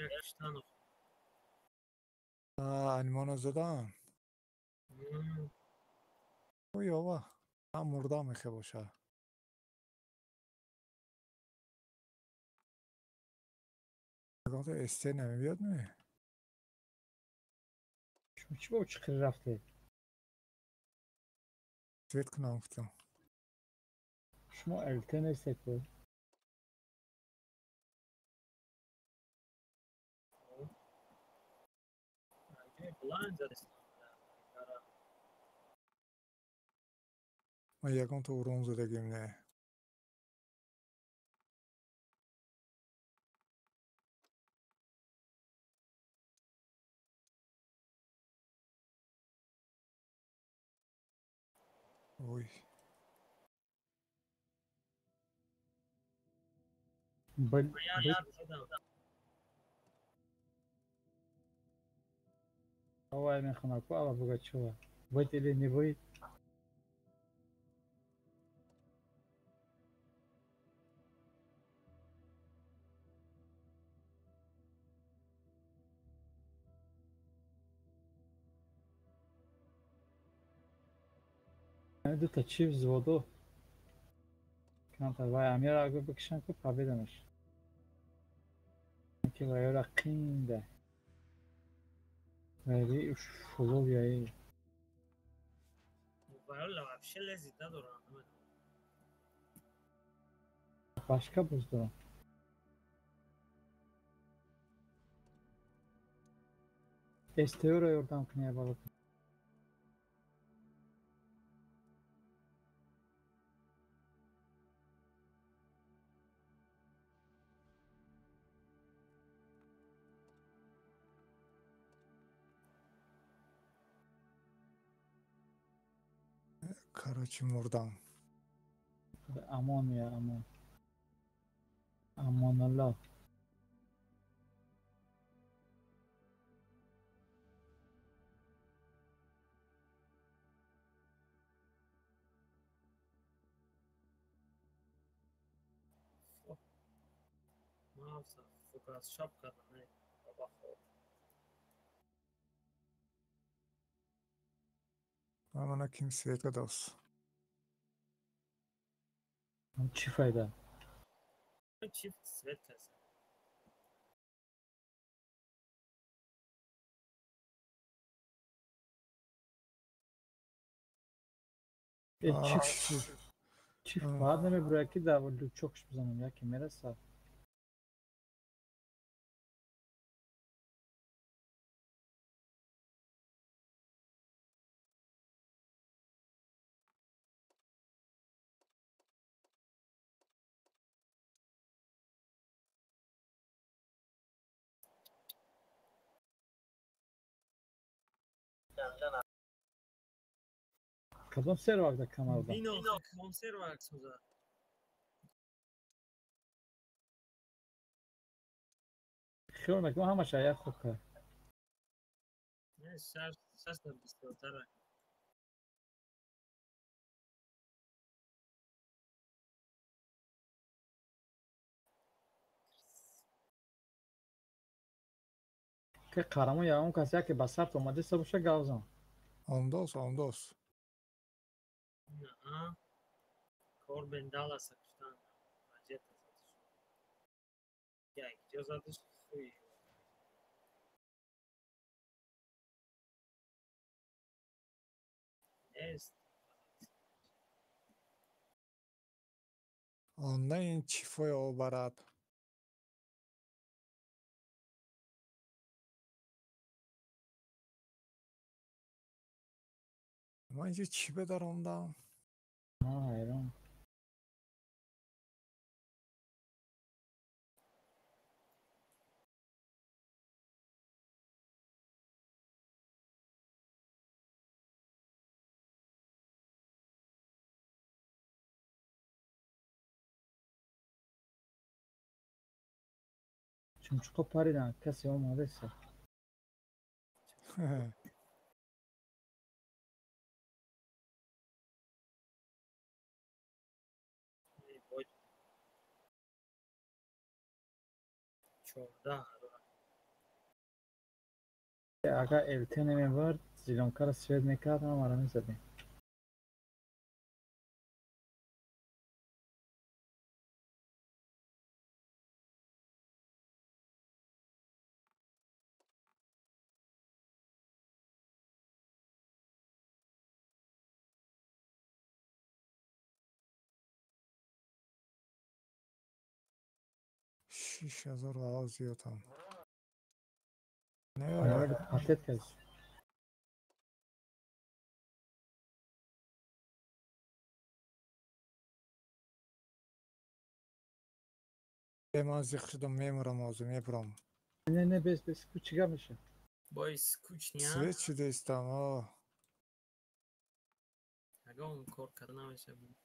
کشتن انیمانو زدم. اوی بابا من مردم میخه باشه. نگاه استه نمیبیاد نه. شما چی با چخیری رفته؟ سویت کنم گفتم. شما الته نیستید بود؟ من یکم تو اون زدگیم نه. اوی Давай механа Павла Пугачева. Быть или не быть? Это чип взводу. Kanka vay amir ago bکشن که победамش. که вай рақинда. ولی شلو بیایی. Vayolla вообще лезет, да, дурак? Başka buzdu. Estero oradan kınaya balık. کراچی مردم. Aman ya aman. Aman Allah. Mausa, focus şapka da ne? Baba خوب. من کیم سویت که دست. چی فایده؟ Çift svet kasa. Çift بعد نمیبره که در ولو چوکش بزنم یا که میرسه. کدوم سر وقت کمر دارم؟ Vino konserve suza. خیلی نکنم همه شاید خوب کرد. Ne şas da bistotara. که قرامو یا اون کسی که بسرت اومده سبوشه گاوزم. آمداس. Ne? Korben dala sakıştan. Acet satış. Ya gidiyor zaten suyu. Est. آن نه این چیفای آبرد. من اینجا چی بدارم؟ حیران. چمچقا پریدن کسی اومده سه. Çorda. اگر التی نمیورد زیلانکا رو سوید میکرد هم آره میزدیم. شیش هزار آواز زیاد هم آره نه پاتت کردش. بمازیق شدم میمورم آزو میبرم نه بس کوچیکه میشه. Boys скучно, سویت شده استم آه اگه اون کار کردن نمیشه بود.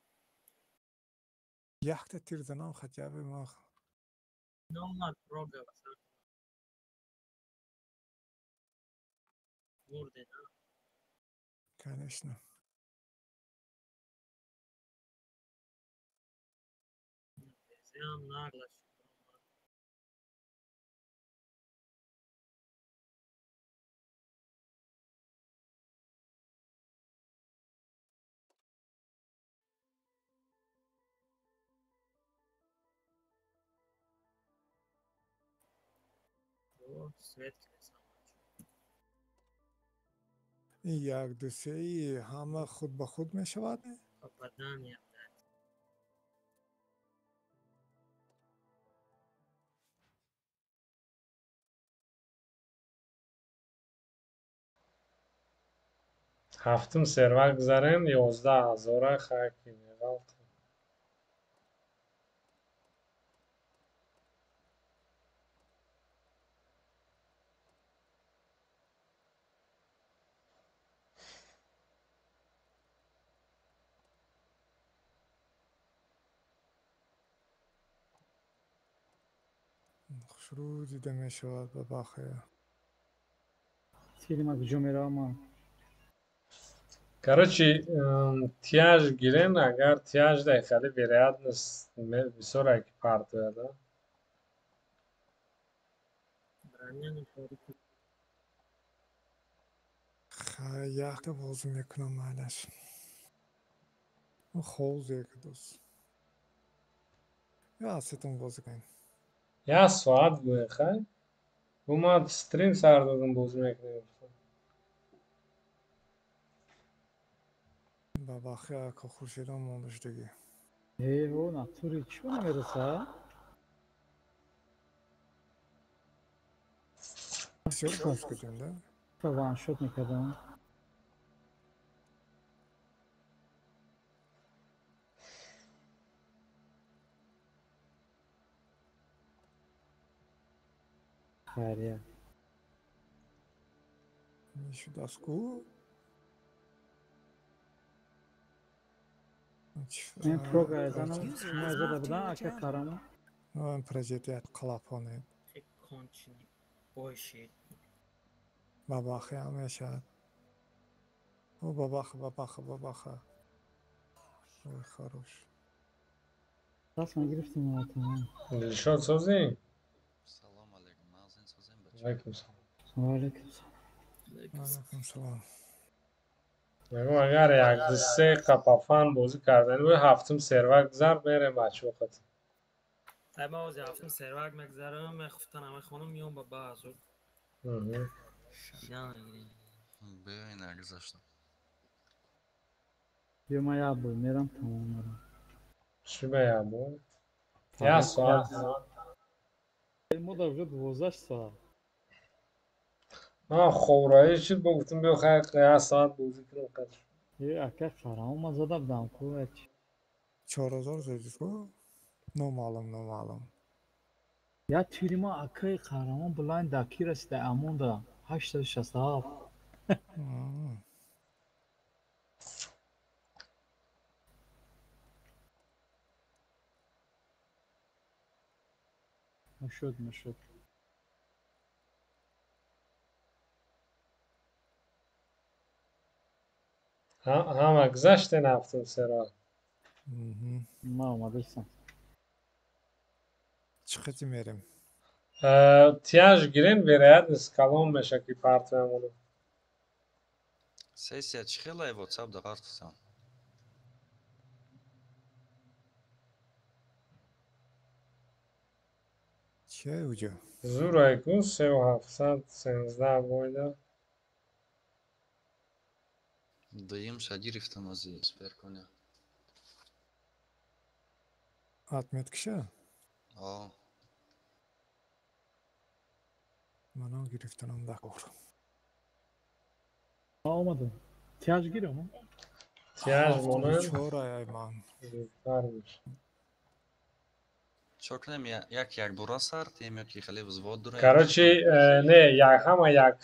یخت تیر زنم خجابه ما Nomad program مثلا مرده نه کنشنم هم نقلش سویت کلیسا این یک دو سه ای همه خود به خود می شود بدن یا هفتم سرور گذارم 11,000 خاکی غلط. شروع دیده می شود به بخیر تیری ما جمعه ما Короче, tiyaj giren agar tiyajda khali вероятность высокая партия, да? برانیان کاری که یخت بازی میکنم معلش اون خوزه که دوست یا ستون بازی کنیم Ya soat bu khay. Bu ma stream sardadım bozmak neyse. به بخیر که خورشید هم موندش دیگه او ناتوری چی نمیرسه؟ بسیار پاس کردیم ده وان شد میکردم. خیریه میشود از کو این پروگرام ما زده بودن اگه کارامو من پرجیتیت قلاپانه خیلی کنچنی باشید به بخیر همیشه او به بخیر روی خروش دست من گرفتیم ما تمام. Dilshod so'zing. Salom alaykum. Mag'zin so'zing bacha. Alaykum salom. و علیکم سلام. علیکم سلام Nagam agar yak dise qapafan bozi kardan bu haftum server guzar berem bacho khat. اما از هفتم سرورگ مگذرم خفتن همه خانم میام با بعضو شیدن نگیریم Beyo'yini agzashdim. بیا ما یه بود میرم تمام میرم. Shu ya bu. Ya soat. این مدت وجود 12 ساعت. Ha khovrایی chid ba guftum beo khay ya soat bozi kirim qad. یه اکه کارامو ما زده بودم کوچ. 4000 زدید کو نو معلوم یا تیری ما اکه کارامو بلاین داکی رسیده امون دا 867. مشد Ham agzashten haftum server. ما اومده سن. چقدر میریم Тяж гирен вероятность калон меша ки партиямону. Сессия чихелай WhatsApp да гартсан. چیه اوجا؟ Зурай ку 3713 бойда. Даем шагирифтан ази сперконя. Atmet kişi. О, Bana giriften onda kor. Olmadı. Tiyaj giriyor mu? Тяж монан Çor ay man. зудтар меша. чокнем як бура сар тем ки хеле взвод дура. Короче, не, ҳама як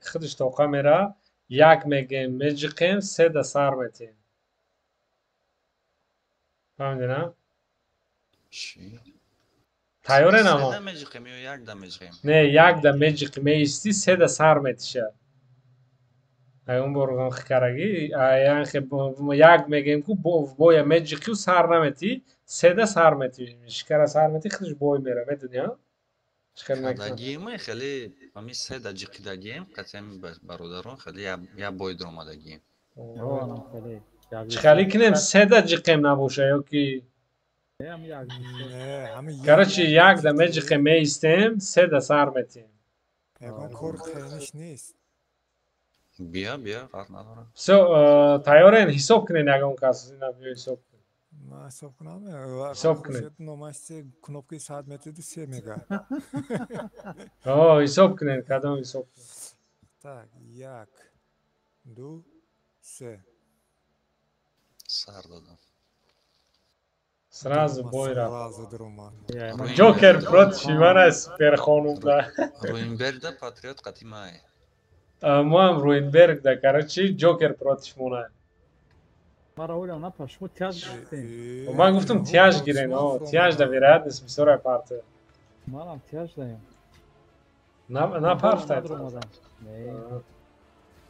хидиш тоқа мера, як мегем меҷиқем, се да сар метем. Фаҳмиди, на? Чи? Тайёрен амо? Седа меҷиқем ё як да меҷиқем? Не, як да меҷиқи меисти, се да сар метиша. Ягон боргон хикараги, як мегем ку боя меҷиқи сар намети, се да сар мети. Шикара сар мети, хидиш бой мера, медуни, а? Чикар мекунад? Дагием хеле ами седа ҷиқи дагием қатъиан бародарон хеле я бой дрома дагием. Yo anam söyle. Чихали кинем се да ҷиқем набоша, ё ки Hem yak. Ne, hami Короче, як да меҷиқем меистем, се да сар метем. Yaman kor kayniş neyiz? Бия фарқ надорад. Всё, тайёрен, ҳисоб кунен ягон кас, ина биё ҳисоб кунем. Ma hesap kunam. Hesap kuned. Nomashte knopkayı saat metredi 3 mega. Ҳисоб кунен, кадом ҳисоб кунем. Tak, yak, du, se. Сар додам. Сразу бой рафт. Сразу дрома. Ҷокер против Ивана Суперхонум да. Руинберда патриот қатъи май. Мо ҳам Руинберг да, короче, Ҷокер против мона. Mara öyle ne yapar? Şu tiyaj gitti. Ман гуфтам тяж гирен, тяж да вероятность бисёра партия. Mara tiyaj da ya. На партия. Ne?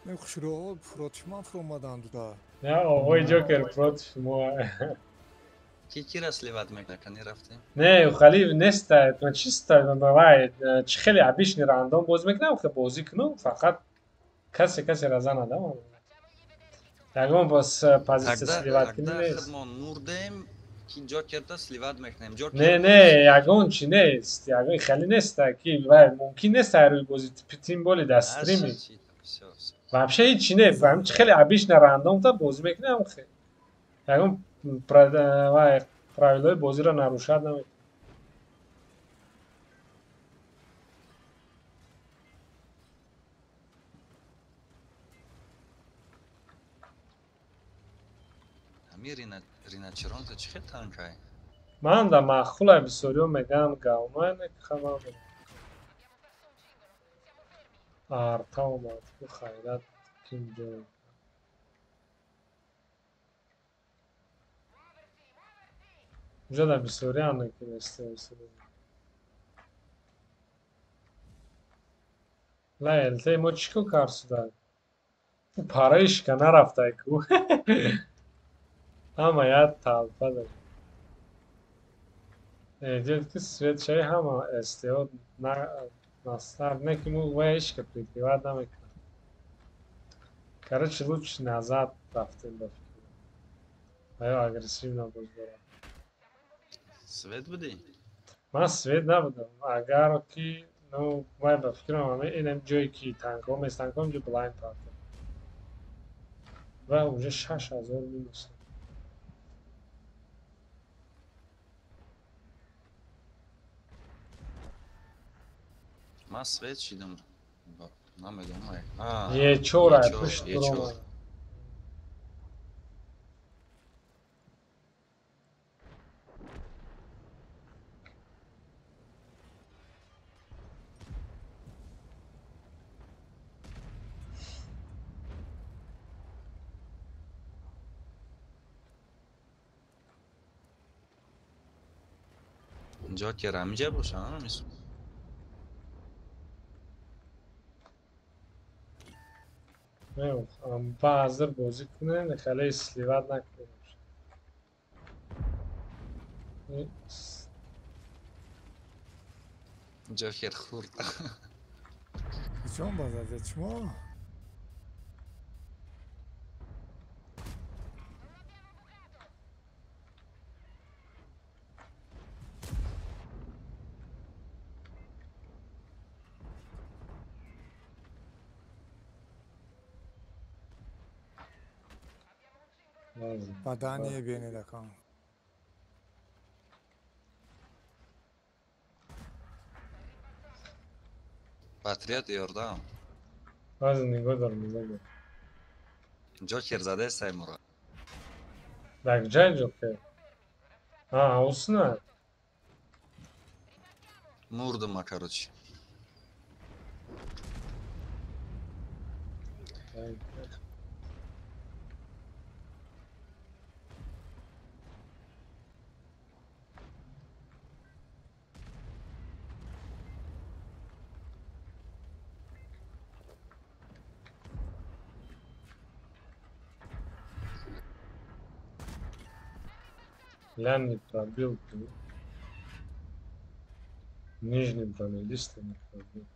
Ne kuşuru ol, protişman fromadan da. Я, овои Ҷокер против мо. Кира сливад мекани рафтем. Не, хали неста, чиста, вай, чи хеле обычный рандом боз мекунам, хе бозӣ кунам, фақат касе раза надам. Ягон бос позиция сливад кунӣ нест. Хидмон мурдем ки ҷокерда сливад мекунем. Не, ягон чи нест, ягон хеле неста, ки вай мумкин нест рӯи бозӣ тим боли да стриме. Вообще ҳичи не, фаҳм чи хеле обычный рандомда бозӣ мекунам, хе. Ягон вай правилои бозиро нарушад намекунам. Риначаронта чӣ хел танкай? Ман да маъқулай бисёриё мегӯям гавмане ки хабар дорам. Арта омад, ку хайрат ким ҷой. Инҷо да бисёриам некунестем. Ла элтаи мо чӣ ку кар шуда? Параи шика нарафтай ку. Ҳама як талпа дорад. Дид ки свет шаи ҳама эстиҳод настар не ки мо вай ишка прикривад намекунад. Короче, лучше назад рафтем ба фикр. Аё агрессивно боз дорам. Свет будӣ? Ман свет набудам. Агар ки ну вай ба фикрам инам ҷое ки танкҳо мест, танкҳо инҷо блайнд парта. Ва уже 6000 минус. Ман свет шидам. Намедонам. Е4 ай пушт дуром. Ҷокер ҳамиҷа боша, мис. Ба ҳазир бозӣ кунем, хеле сливад накунем. جوکر خورد. چون بازده چما؟ بدنی بینی دکان. پاتریوت یاردم. از نگاه دارم. جوکر زده سایمورا. Так, جای جوکر. اوسنا. Мурдыма, короче. Лян не пробил. Нижним панелистом не пробил.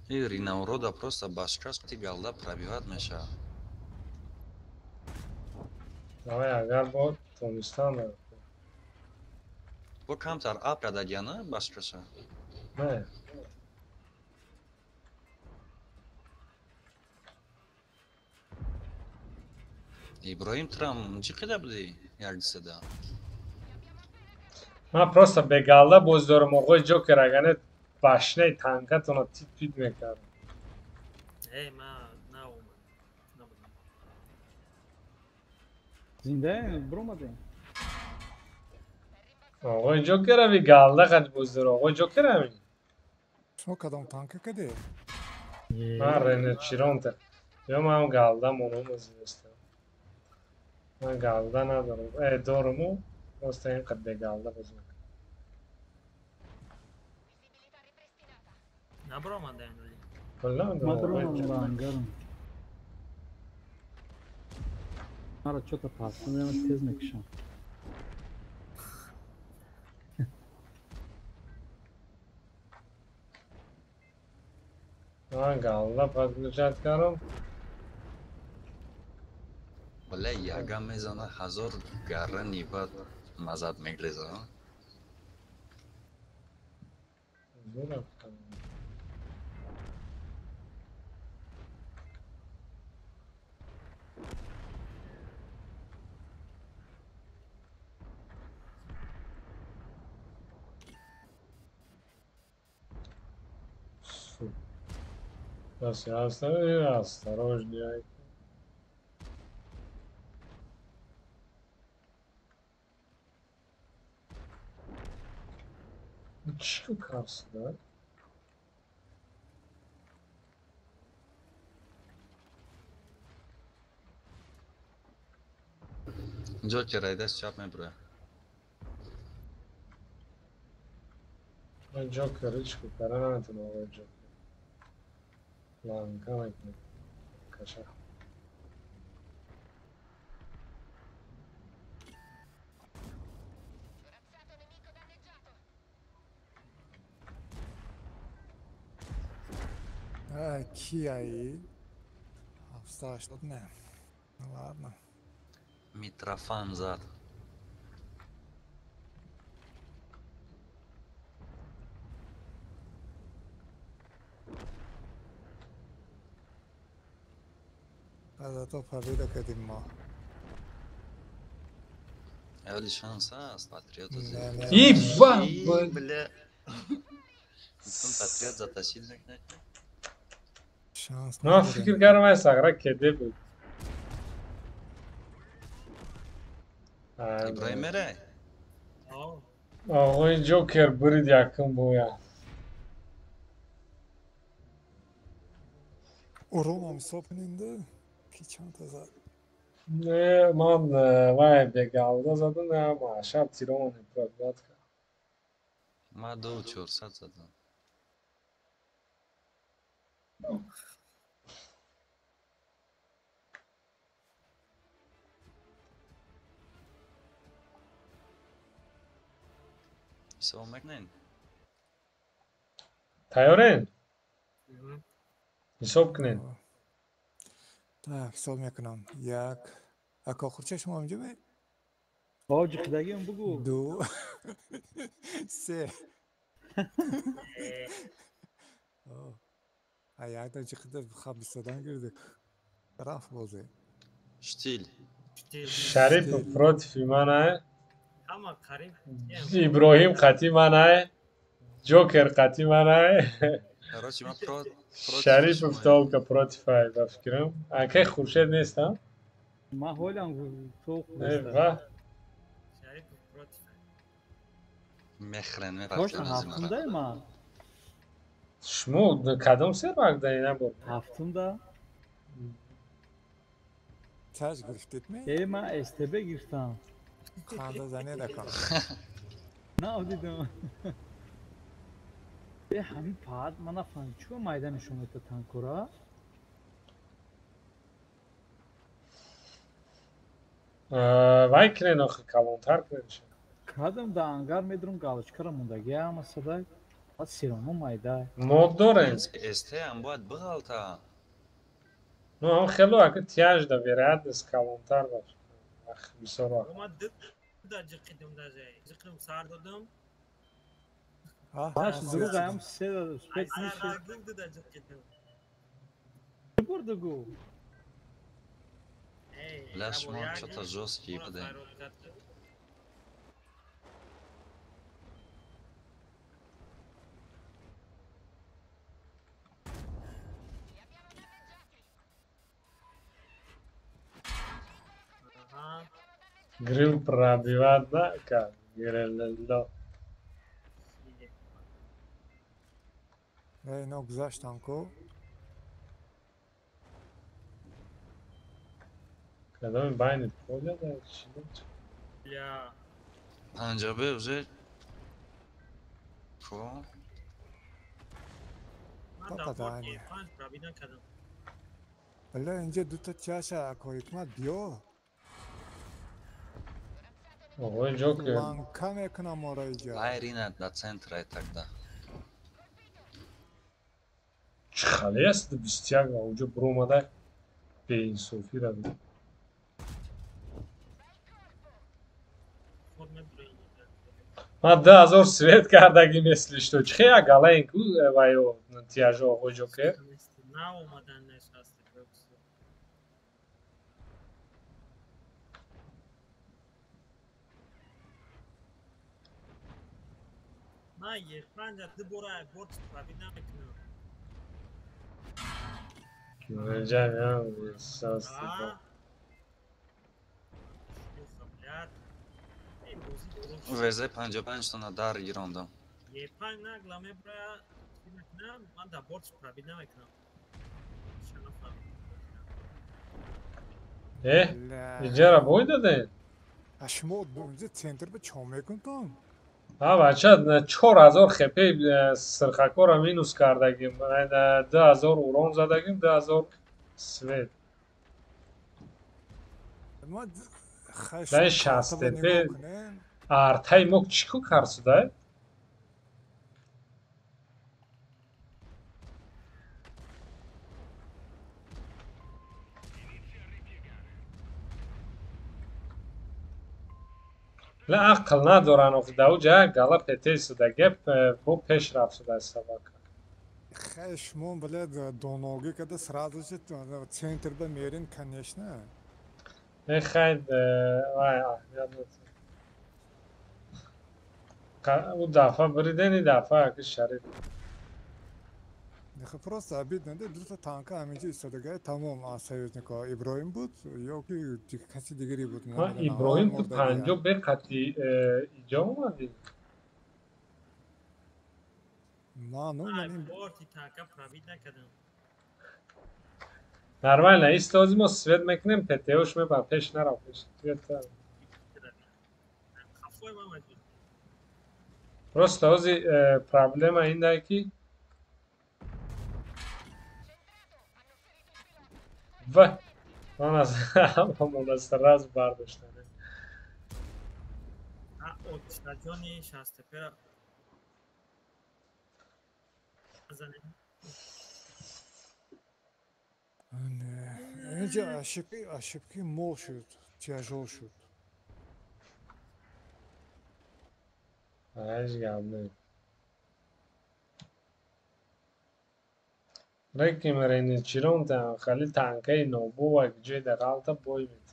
И Ринаурода просто башкаш тигалда пробивать меша. Давай, агар бо Тонистан. Бо камтар ап кадагяна башкаша. Не. Ибраим Трам чӣ қида будӣ? Як дисада. Ман просто бегалда боз дорам оғои Ҷокер агар башнаи танкатона тит-пит мекардам. من نه اومد نبودم. زنده برآمده. Оғои Ҷокер бегалда қад боз дорам. Оғои Ҷокер ҳамин. شما کدام تانکه کدی؟ Ман Ренечиронта. Ё ман галда монам азистам. Ман галда надорам. Дораму. Просто ин қад бегалда боз мекардам. نبرآمده امروزی. Куллан ما дорам. برآمدم با انگارم. ما را چوتا پاس میدم تیز میکشم. Ман галда подгружат кардам. Вале яга мезана 1000 гарра нива мазад мегреза. Сейчас я оставлю, осторожнее. Чё кас, да? Джокер айдас чап мебура. Джокер, речку, каранату новый Джокер. Ладно, давай, каша. کی ای؟ 780 نه. Ладно. Митрофан зад. зато победа кадим ма. Вали шанс аст патриот. Иба! Бля. Инсон патриот затащил некне. Шанс. Ну, фикр кардам сагра кеде буд. Ибраҳим мере? Оғои Ҷокер бурид якум боя. Уром ҳисоб нинда. Ки чанд та зад? Не, ман вай бегалда задам, ама шаб тирон пробат кард. Ма 2400 задам. حساب میکنین؟ تیارین مهم. حساب کنین Так, حساب میکنم. یک اکا خورچه شما اینجا بی؟ آه جقیدگیم بگو. دو سه آه. یک تا چقدر بخواب بستدن گردک رفت بازه شتیل İşte شریف پروتفی منه ama garip. ابراهیم قطی منه جوکر قطی منه короче من شریف افتاو که پروتفای بفکرم اکه خورشید نیستم ما هولم تو ایوه Şerif Protif. میخرن باش میرفتن از این هفتم ما شمو کدام سر وقت دایی بود هفتم دا چش گرفتید می؟ ای ما استبه گرفتم خانده زنی دکن نه دیدم به همین پاد من نفهم چون مایدانشون ایتا تانکورا وای کنین آخه کلانتر کنینش کادم دا انگار میدرم گالچکارا موندگی اما صدای از سیرانو مایده مود دارن استه هم باید بغلطه نو هم خیلی اکه تیاج دا ویرد از کلانتر باش اخ بسرا Ama da cıkıdım da şey. Cıkıdım sardım. باش دروغ هم سه دا سپیک Ay میشه sardım da cıkıdım. برده گو Ey. لشمان شتا جوسکی بده Aha. گریل پرابیواد نکن گریل للا iyi. اینو گذاشتم کو کدام باینت کجا دا چی Ya. پنجابه اوزه خب Ben Tata de da bot aynı. yapan probiden kadın. بله اینجا دوتا چاشه اکا حکمت بیا آقای جوکر لانکا میکنم ما را اینجا лайрина до центра и тогда چه خالی است بیستیاگ اونجا برو اومده به این صوفی را بید Kod ne buraya? من 10,000 سویت کردگی مثلش تو چه خیلی گله این کو وایو تیاجو آقای جوکر Ne olmadan ne şahsı yoksa. Hayır, bence de buraya borç probiden bekliyorum. Göreceğim ya esas Aa. Yoksa blad. Ey bozi borç. везе 55 تا на дар гирондам Yepan ne glame buraya. Ne? Ben de borç probiden bekliyorum. Şanafam. اینجا را بوی داده شما اونجا سنتر به چا میکن تو؟ ها بچه 4,000 خپه سرخکو را مینوس کردگیم 10,000 اوران زدگیم 10,000 سوید ما نه شستپه ارتای موک چیکو کرسوده لا عقل ندارن افتاده و جا گلا پته سوده گپ بو پیش رفت سوده سبا خیلی شما بله دونوگی که سرازو شد سنتر به میرین کنیش نه نه خیلی او دفعه بریده نی دفعه که شرید نخه پروست عبید نده دوتا تانکا همینجا ایستادگاه تمام سیوزنیکا ابراهیم بود یا که کسی دیگری بود ابراهیم تو پنجا به قطعی ایجا اومدی نه نه Ay من borç tanka probiden kadın. نرمال نه ایستازی ما سوید میکنیم پتهوش می با پیش نرم پیش Kafayı mı acıyor? راست لازی پرابلم این ده که و من از همون از راز برداشتنه Ha o stadyoni şahsı pera بزنیم. نه اینجا اشیبکی مول شد تیاژول شد هیچ گم Reki mereni çironta xali tankay no bu ak jay da galta boy bit.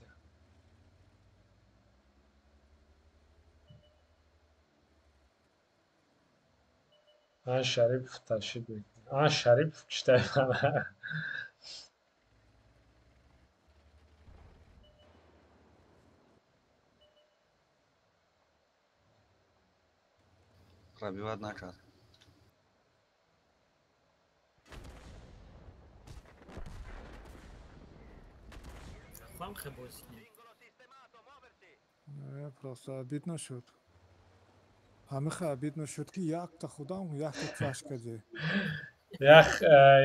Ha Şerif taşıd. Ha Şerif işte bana. пробивать накат. خواهم خبازی. نه просто обидно شد همه обидно شد که یک تا خودم یک تا تیاش کرده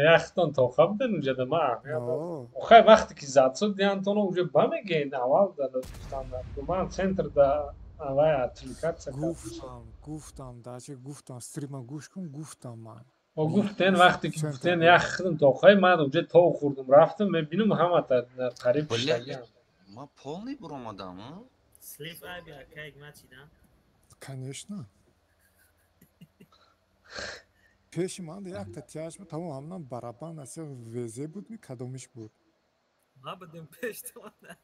Yaxton toqab den uja da ma. آه Oxay vaqti ki zatso diyan tono uja bamegen aval da standart. Man center da avay aplikatsiya گفتم داچه گفتم استریما گوش کن گفتم من O guften vaqti ki guften yaxton toqay man uja tov xurdum raftim mebinum hamata qarib Бля, ishlagan. ما полный бромадам, а? سلیف آبی اکای ما چیدم. конечно پیش من یک تا تیاش بود تمام همون برابر اصلا وزه بود می کدومش بود ما بدیم پیش تو نه.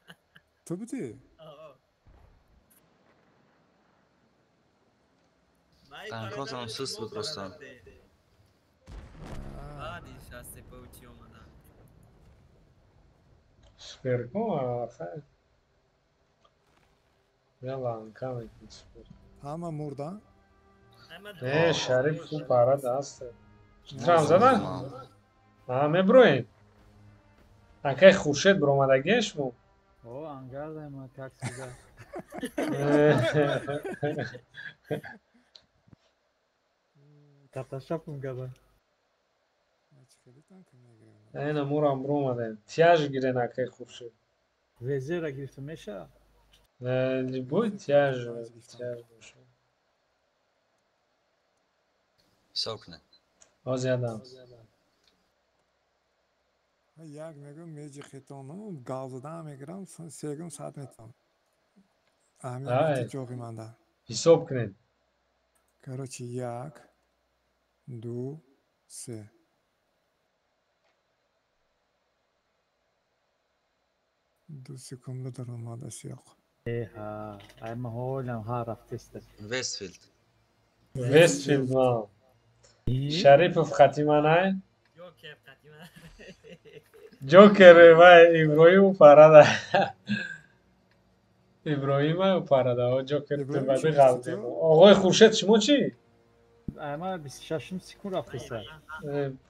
تو بودی؟ آه. Tankos هم سوست بود رستم. آدی شاسته پوچی اومدن. Sperko axay. Yalan kamekli super. همه مردن؟ Ne Şerif bu para da hasta. Tram zadan? Ha me broin. Akay Xurshid bromadagiesh mu. او انگار ما تاکسی تقشف می‌کردن Aynen muram bromadan. Tiyaj giren akay Xurshid. وزه را گرفته میشه Liboy tiyaj boşa. Сокне. Az adam. یک میگم میجی خیتانو گازدان میگیرم سیگم ساعت میتونم Ay. همین جوقی مانده Hisob kinen. короче یک دو سه دو سکم دارم ماده سیاق ها اما هولم ها رفت است Вестфилд. Westfield ma. Şerifov Khatimanay. Yok hep katime. Joker vay İbrahim parada. İbrahim parada. O Joker İbrahim tebadi kim qaldı. istiyor? Ağay Xurshid shimo chi? اما 26 سکون رفته است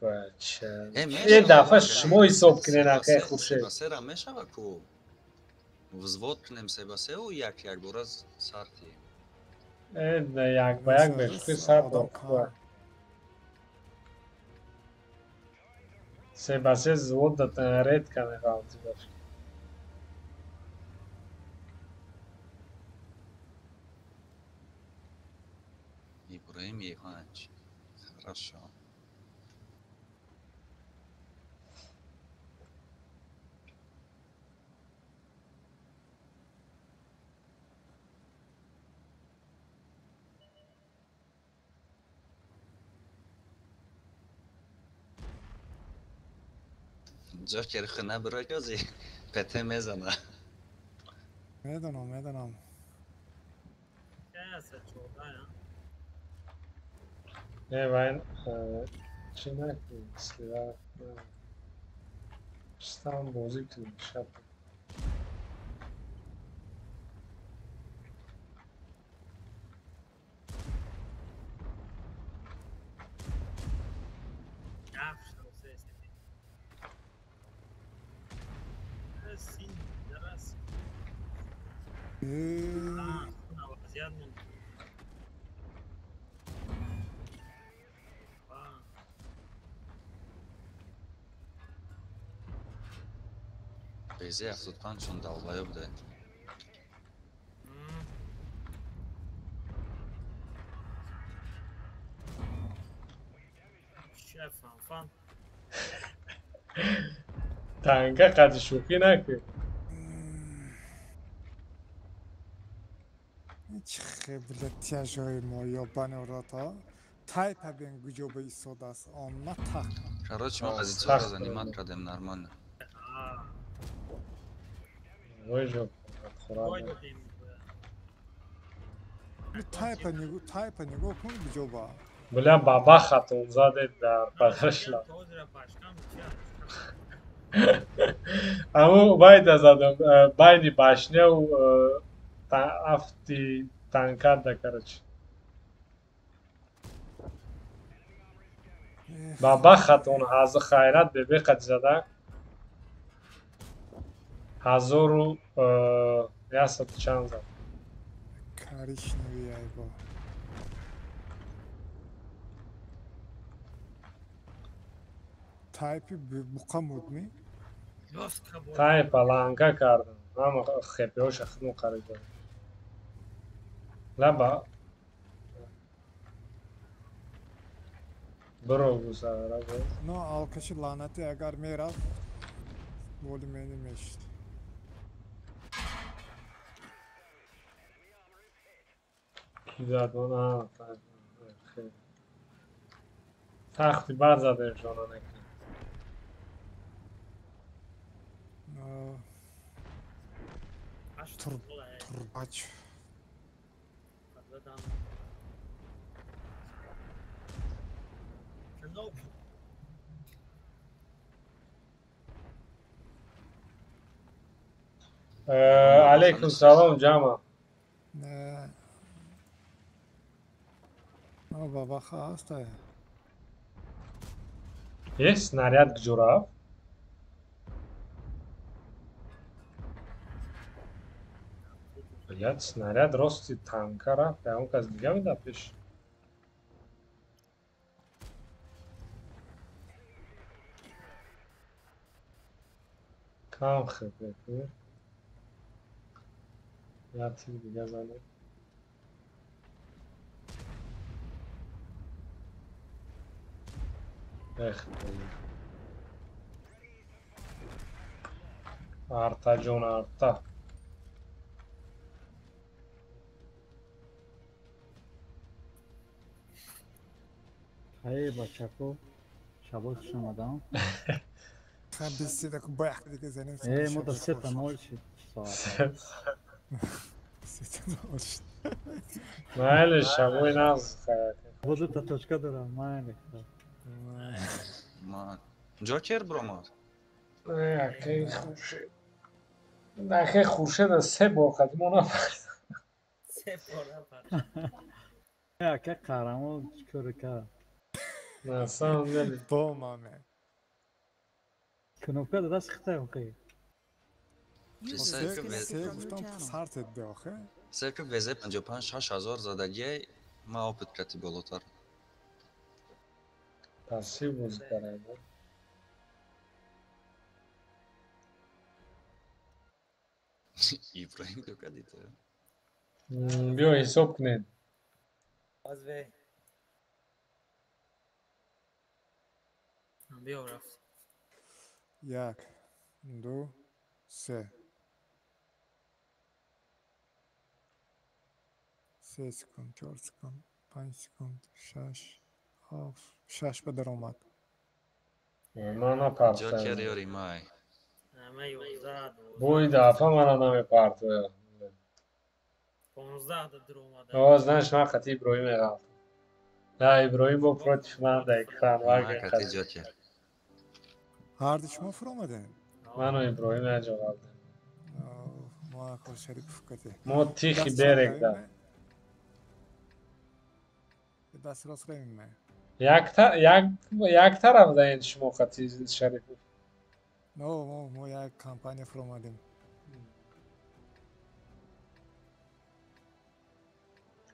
Bacha. Mesh Ye dafa shimo hisob kinen akay Xurshid. Себасера мешава ку взвод кунем себасеу як бор аз сарти. Ne yak bayak beş. Bir saat Adam var. Sebase zvod da ten red kane qaldı baş. Ибраҳим Еванч. Хорошо. Джокер хна бракази пете мезана. میدونم Kasa çoğda ya. Ne ben çinak istiyor. Stam bozuk şap. Kafş da olsa istedi. Sin, yaras. Ah, una vaziyat mı? Безе 75 чун далбая буде. فان تانکه قد شوخی نکن. هیچ خبرتی از جای ما یا بناراتا تایپ بین گجوب ایستاده است آن تق Короче, мы سخت позицию بود. занимать крадем нормально. وای جو وای خورم. دادیم تایپ نیگو کن گجوبا بله بابا خاتون زاده در بغلش لا. توز را باشکم چیه اما باید از آدم باینی باشنه و افتی تانکات دکرچ. بابا خاتون هزار خیرات به قد زده. هزارو یاست چند زد. کاریش نویای با تایپی بقامود می راست قبول تایپ لانکا کردم. اما خیلیش خنو خریدم. لبا برو گذاره بود. نه alkışı laneti eğer meral volümeni meşt کی زد اون خیلی تختی بر زده شانا نکنه. Tur turbaç علیکم سلام جمع. ne o baba hasta ya یه سناریاد گجوراف. یاد سناریاد راستی تانکا را به اون کس دیگه میده پیش. کام خیلی کنه. یاد تیم دیگه زنه. خیلی. آرتا جون آرتا. های بچه‌کو شبات شمادم sen biz size bayak دیگه زنیم ما در سه تا نول شد ساعت سه تا شد مال شبوی ناز خیلی. خود تا تشکا دارم من Man. Joker برامات. نه که خوشه. نه خورشید سه با قدیم اونا یا که قهرمان چکار کرد نه سام نمی. با مامه کنوکا دست خطه اوکی سه گفتم سرت ده آخه Serkü veze 55,000 zadagi ma opet krati bolotar. پاسی بوز کرده. İbrahim Gökadite. بیو حساب کنید. از وی بیا رفت یک دو سه سه سکند چهار سکند 5 سکند 6 7 6 به در اومد من نپرت Joker کردم. yori mai. همه 11 بوی دفعه من نمیپرت. 15 در اومده آوازنش من خطی ابراهیم اقام. نه ابراهیم با پروتیف من در اکران Ma واقع krati خطی. Joker. هر دی شما فرو آمده من و ابراهیم اجا قبل. ما اخو شریک فکته ما تیخی بیرک دار. دست راست قیمه یک طرف دارین شما خطی شریف. نو ما یک کمپانی فرو آمدیم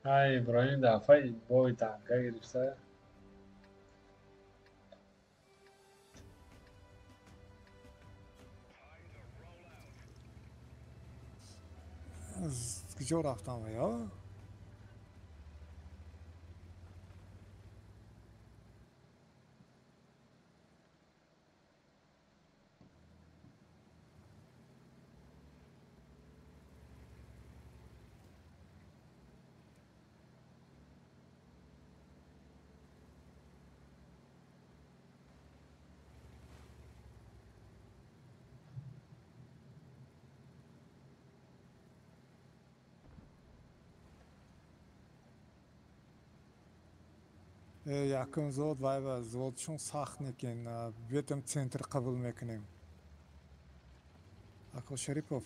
های ابراهیم دفعه بوی تنگه گرفته. از کجا رفتم یا Yaqin zavod va zavodshun saxt ekan. Betim sentr qabul mekinim. Aqo Sharipov.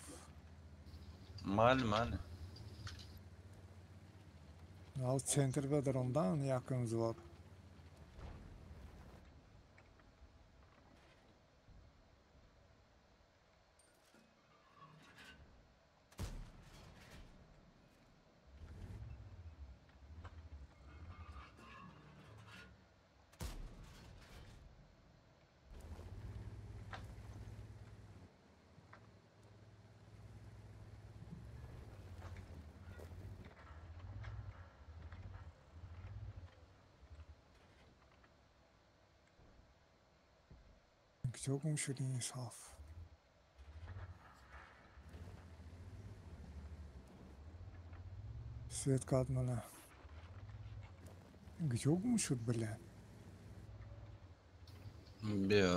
Mali. Al sentr bediromdan yaqin zavod. Jogun şurin saf. Svet kadmana. Jogun şut bile. بیا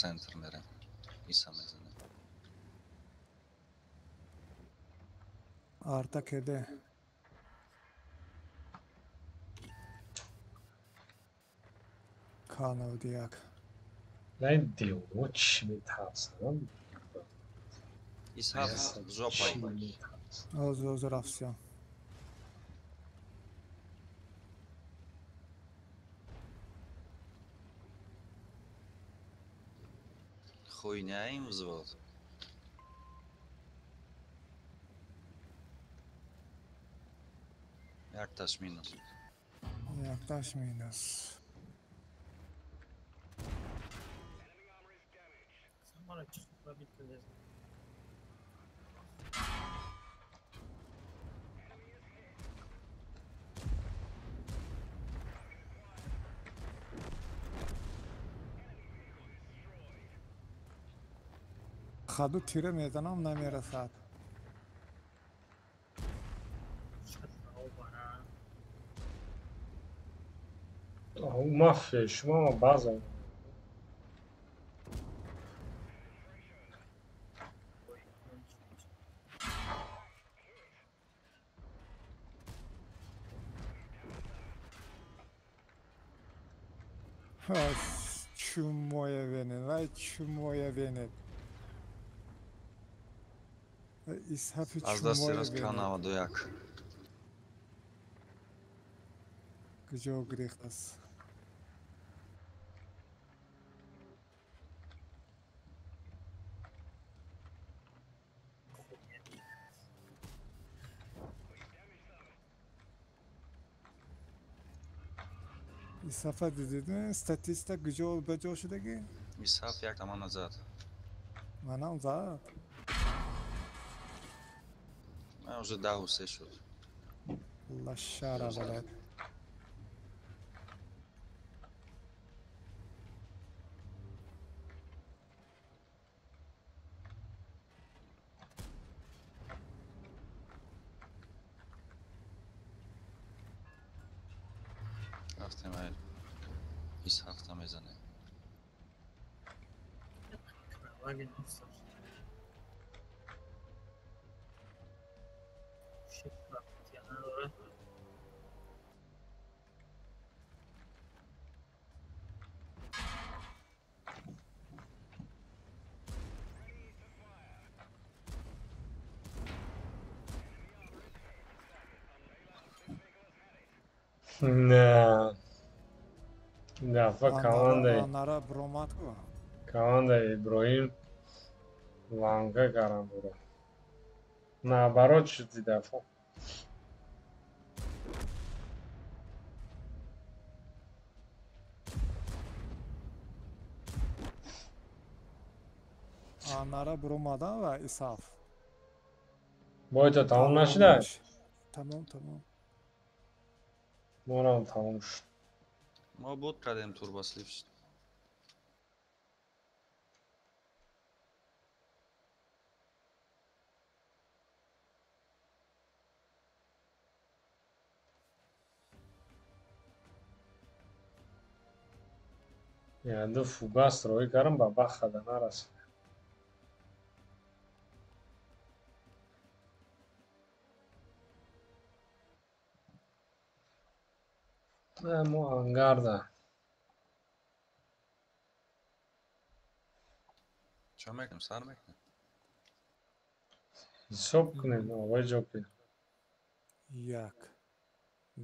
سنتر میرم ایسا میزنه Arta kede. Kanal diyak. نه دیو چی میترسم ایسا چی جوپای میترسم Az rafsyan. خوینه взвод Yaklaş minus. Yaklaşmayınız. Sen bana çıkıp bitirdin. خدو تیر میزنم نمیرسد. مافیا شما بعضا Чумоя венет, вай чумоя венет. İshafı Az da çumoya biraz venet. kanava doyak. Gıcı grihtas. İshafa dedin, statista gıcı ol bacı şudagi. İsaf yak tamam nazad. Manam zat. من уже 10 شد. Allah şara veled. رفتم های 27 میزنه. Wagen ist das. Shit, ja, oder? نه دفعه Anara bromat ko. کمانده ابراهیم لانگه کردم برو نه برات شدی دفعه Anara bromadan ve ishaf. باید تا تمام نشده Tamam. مونم تمام شد ما بود کردیم تورباسلیف شد. یعنی دو فوگاس روی کردم با بخدا نرسید Ему ангарда. چه میکنم سر میکنم Соп کنیم آقای جوپی. یک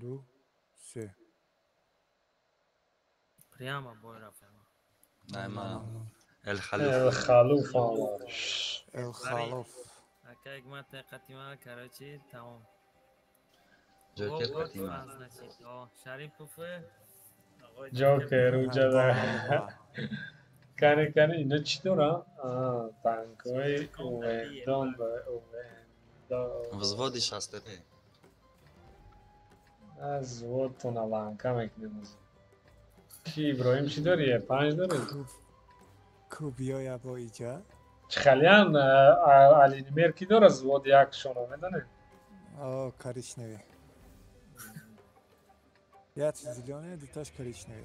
دو سه Прямо бой рafema. نه من ال الخلوف خلوف آمار. الخلاف Акай гмат قدیما کراچی تمام. جوکر О, قدیما значит, о, Шарипов آقای جوکر او جده. بله. کنه اینا چی دارن؟ تانکوی کامباتیه، اووندون اووندون. وزودی شسته پی از وقت نلانکا میکنیم. کی ابراهیم چی داری؟ 5 داری؟ کوبیا با ایجا خالیان علی نمیر کی داره زود یک شونه میدونه؟ کاریش نوی یک زیلیونه دوتاش کاریش نوی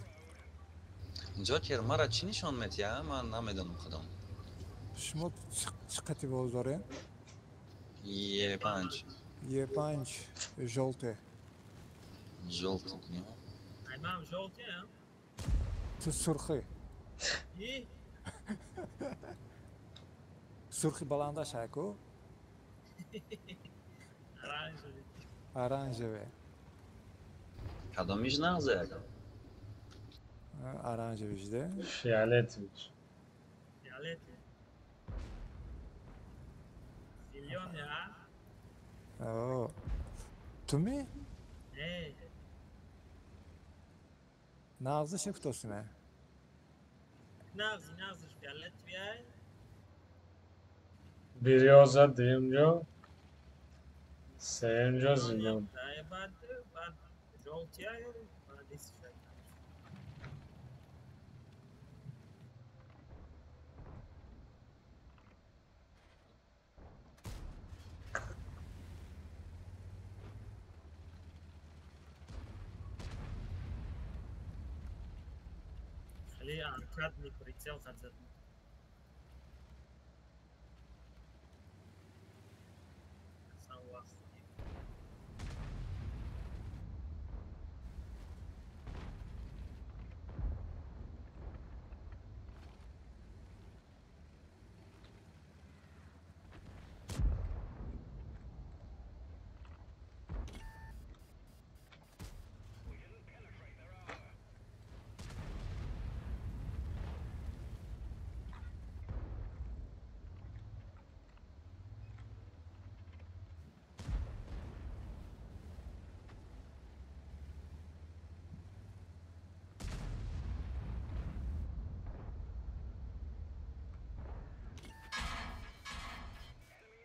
جوکر مرا چی نشان میتیه من نمیدونم خودم شما چقدر باز داره؟ یه پنج یه پنج جلته جلت امام جولتی هم تو سرخی ای سرخی بلنده شکو رنجی ارانجوه کدامیش نغزه ارانجوه جده فیالت بیش. فیالتی میلیون یا تو می؟ ای نغزش افتاسونه نغزش فیالت بیای بیریازه دیم جو. سیم جو زیلیون. بعد جولتی های بعد ایست شد خليه анкадный прицел хотят. Сам вас.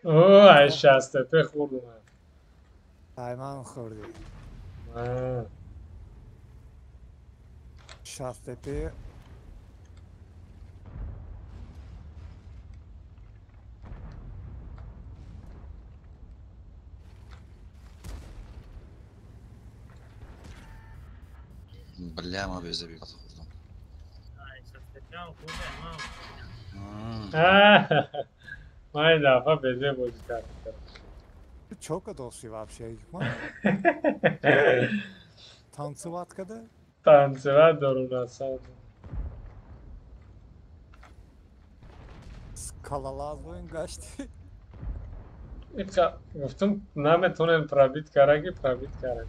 اوه ای 60 تپه خوردم. تایمان خوردی آه. 60 تپه بله ما بیزه بیگات خوردم Ай, сейчас такая худая мама. من این دفعه بده بازی کردم. çok dosti вообще танцевать когда تنسوه درون اصلا. скалолазаем гашти گفتم نمیتونن پرابیت کرده که پرابیت کرده.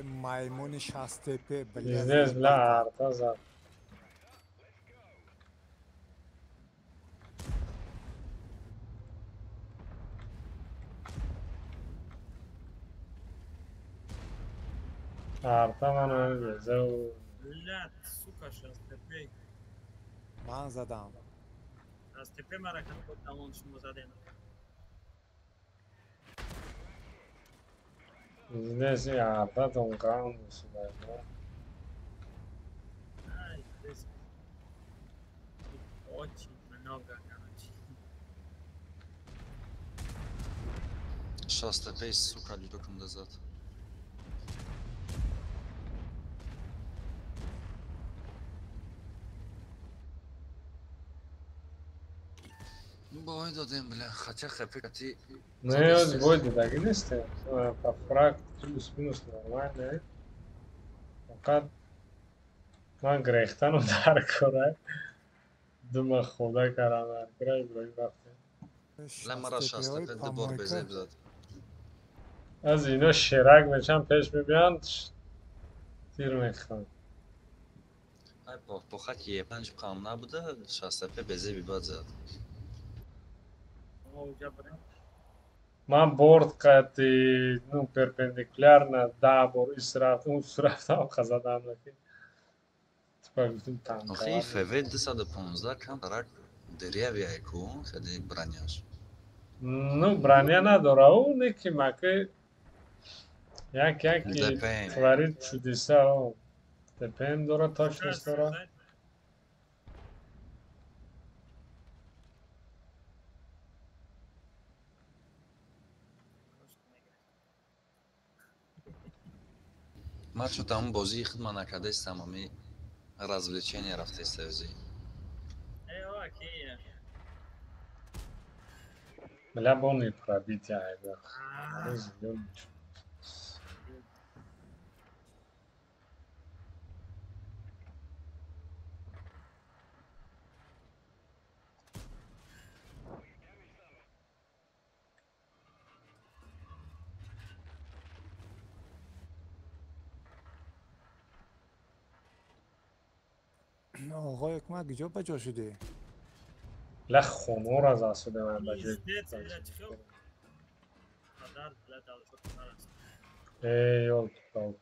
مایمون 60 تپه بیزنس بلا عرضه زد. عرضه منو بیزه و Блядь, сука, сейчас ТП. من زدم Сейчас ТП маракат под талон шуму задем. بیزنس این عرضه دونگان بسیده. Ай, здесь очень много, короче. شاسته پی سوکا لیدو کنده زد بای دادیم بله خطر خپکتی نه از باید دیگه نیست فرق پلوس مینوس نرمال نه فقط من گریختن رو در کاره دوم خدا کردم در کاره ابراهیم رفته لما را شستپی های شاسته دوبار پامایکا بزیب زد از اینا شرک بچن پیش میبیان تیر میخوان ای پخت یه پنج قام نبوده شاسته پی بزیبی باد زد اونجا بریم. من برد قطعی نو پرپندیکولر نه 10 بار ایست رفت اون رفتم خزادم نکی تپا گفتیم آخه این تنکار فوید 215 کم ترک دریا بیایی کن خیلی برانیاش نو برانیا نداره اون یکی مکه یکی دپین فرید شدیسه او دپین داره تاشنش داره زد. من چون تمام بازی خود من نکرده است تمامی развлечения رفته است وزی ای آقا کیه؟ ملا بونی پرابیت یا ایگا آه. روز یون آقا یک کجا بجا شده لخ خونور از آسوده من بجه نیست، نیست، چیکار؟ قدر بلد آلتو کنار است. ای یول تپاوک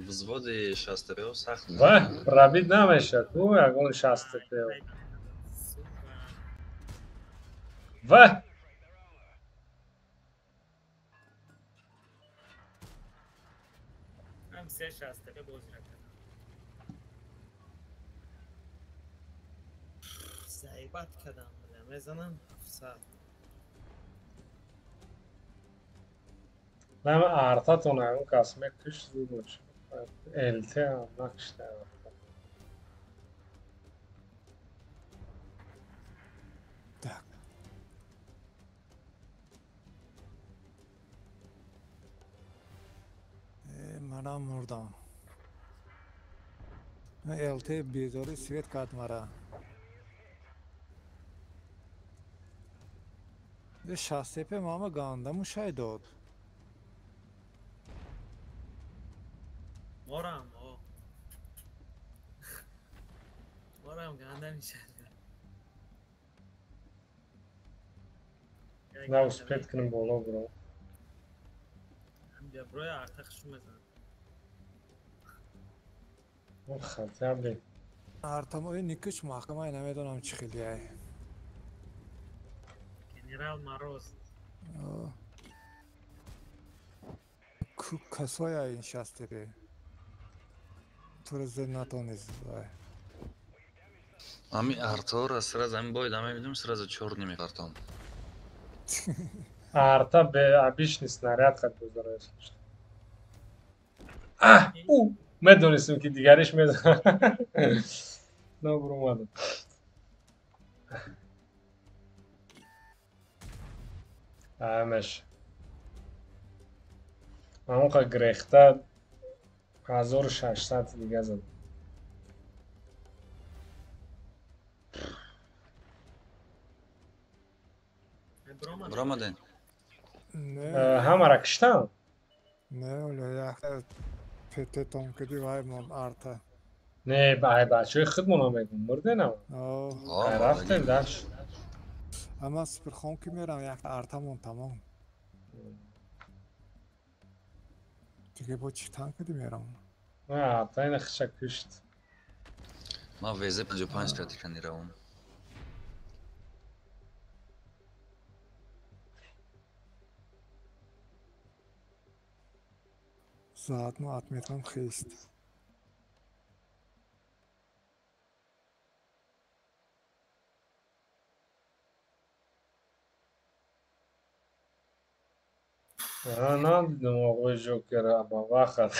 وзводи شاسته پیو سخت و پرابیت نمیشه تو اگون شسته پیو ای، سوپر. و هم سه شسته به بازی نکردم. زیبت کردم میزنم 700 نم آرتا تو نه اون کاسمه کش زود باشه الته هم نکشته دک منم مردم التی بیزاری سویت کرد مرا یه شستپی ماما گاندمو شای داد مارم آه مارم گنده میشه نه اسپیت کنیم بالا برو هم بیا برای ارتخشو میزنم اون خطر دی ارتمای نیکش محکمه نمیدونم چی خیلی های گنرال ماروز کسای این شستپی تو رو زد نتونیز امی ارتا را سر از امی باید امی میدونم سر از چور نمی کارتم آرتا به آبیش نیست نریاد خد بزاره اسمش او میدونستم که دیگرش میزن نه برو اومدم همش من اون که گریخته 1600 دیگه زد برامدین نه همه را کشتم نه ولی یک پته تام کدی وای مام ارتا نه بچه خودمون هم میگم مرده نه رفتیم داشت اما سپر خون که میرم یک ارتمون تمام دیگه با چی تن کدی میرم نه تا این خشک کشت ما ویزه 55 کردی کنی روم زاد ما اتمیتم خیست نه دیدم آقای جوکر اما وقت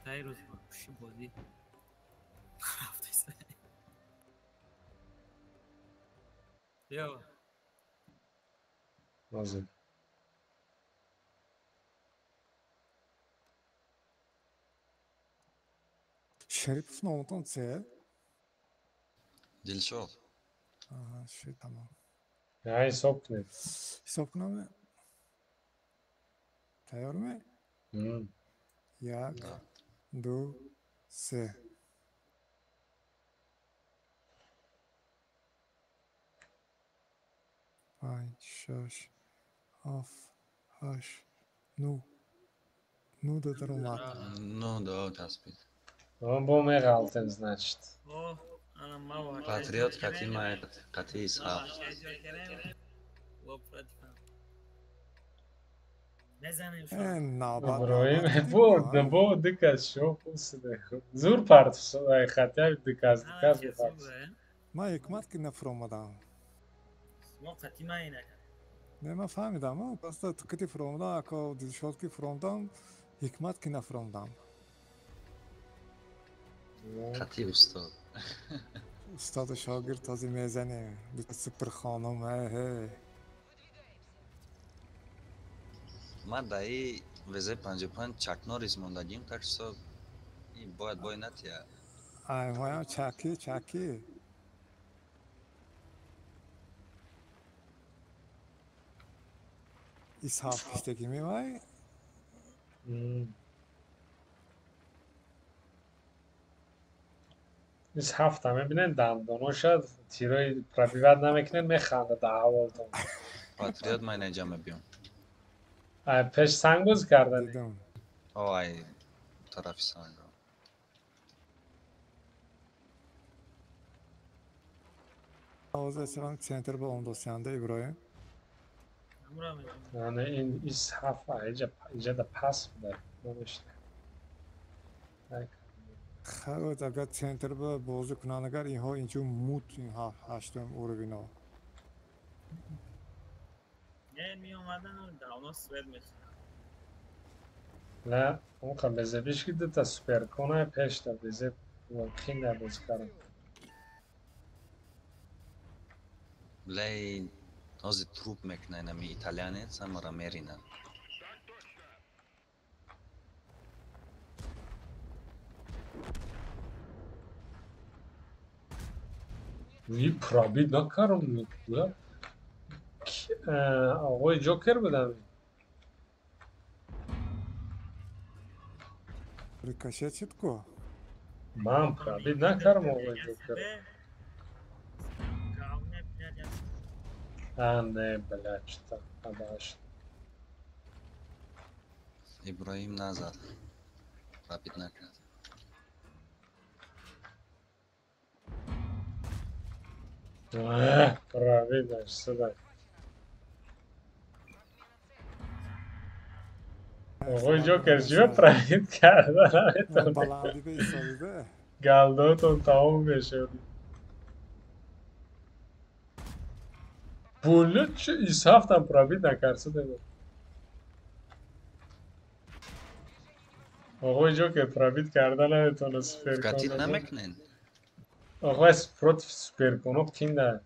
تایی روز با کشی بازی رفته بیا نازل Şerif'in oğlundan sen. دلشاد Aha, şey tamam. ya حساب کنید Hesapname. Tayyor mu? Yak, Да. du, se. Панч, шаш, аф, хаш, ну. Ну да даромат. Ну да, таспид. он бо меғалтем значит اوه انا ما واقع Patriot قطعی ماید قطعی اسحاق بزنیم شما En nabat ابراهیم nabat. بو دکاز شو پوسده زور پارت خطی دکاز چه بپارت خوبه Ma hikmat ki nefromadan. ما قدیما اینه Ne ma fahmidan ama basta tıkıtı fromdan ako dişot ki fromdan hikmat ki nefromadan. قطعی استاد. Ustad şagir tazi mezeni. Bir süper hanım he. ما دایی وزه 55 چک نوریز موندگیم так что این باید نتیا. Ay moya çaki. İshaf işte kimi vay. نیست هفت همه بینن دندانو شد تیرای پربیبت نمیکنن میخنده ده حوالتون پاتریوت من اینجا بیام. پیش سنگ بازی کردن Dedim. آی طرفی سنگ. Ağız eseran center bu onda sende İbrahim. یعنی این ایس هفت ایجا ده پس بده نمیشته Xavut agar center bu bozu kunanagar inho inchu mut inha haştem urvino. نه می اومدن و داونا سوید میشه نه اون که بزه بیش که تا سوپر کنه پیش تا بزه ممکن نبوز کرد بلای نازی تروپ میکنه نمی ایتالیانه سمارا میرینه. یه پرابید نکارم میکنه آقای جوکر بودم Rikoşet çitko. من پرابید نکارم آقای جوکر نه بلچتا اداشت ابراهیم نزد. رابید نکرد. پرابید داشت صدا آقای جوکر چیه پرابید کردن Balandi be isabide. گلداتون تمام بشه بوله چه ایس هفتم پرابید نکرسه دیگه آقای جوکر پرابید کردن نمیتونه سپر قطعی کنه نمیکنین. آقای سپروت سپر کنه کینده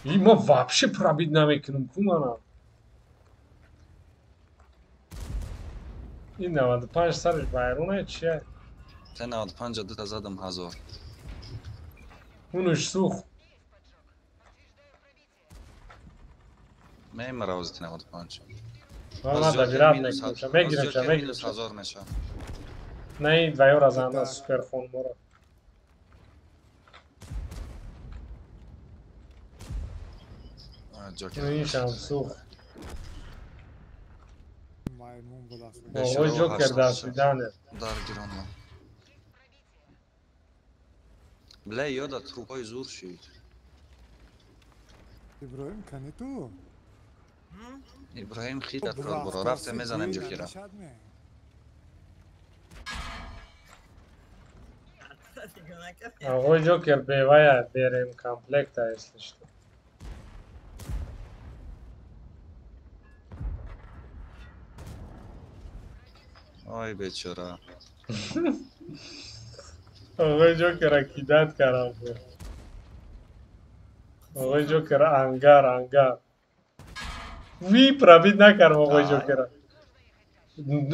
این ما вообще پرابید نمیکنم کمانا این 95 سرش بایرونه چیه؟ تا 95 دوتا زدم 1000. اونش سوخت میم روزی 95. من دبیرت نکنم میگیرم چه مینوس میگیرم 1000 میشه. نه این دویار از انده سپر خون مورا جوکر. اینش هم سوخت Maymun bulası. آقای جوکر دست بیدنه دار گیرانم. بله یادا تروپای زور شید. İbrahim kanı tu. ابراهیم خیلی اطرار برا رفته میزنم جوکرم. آقای جوکر بیوایه بریم کامپلکت هستش آی بیچاره. آقای جوکر کیدت کردم آقای جوکر انگر وی پرابید نکردم آقای جوکر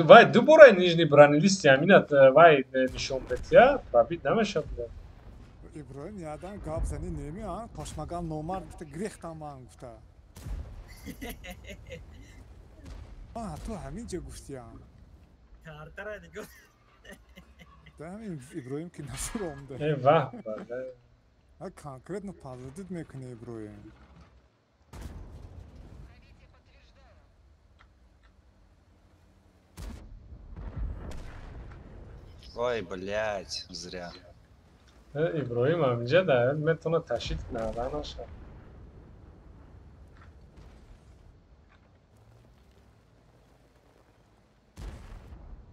وای دو برای نیجنی برانی لیستی همینت وای نشون بتیا پرابید نمیشه بوده иброим ядан гап зани немиан пошмагам номар гуфта грехтаман гуфта ту ҳамин ҷо гуфтиям کارتره دیگه ҳамин иброим ки насуромда ای واه بله конкретно пазадид мекуни иброим Ой, блядь, зря. ابراهیم همینجا ده میتونه تشید کنه نشه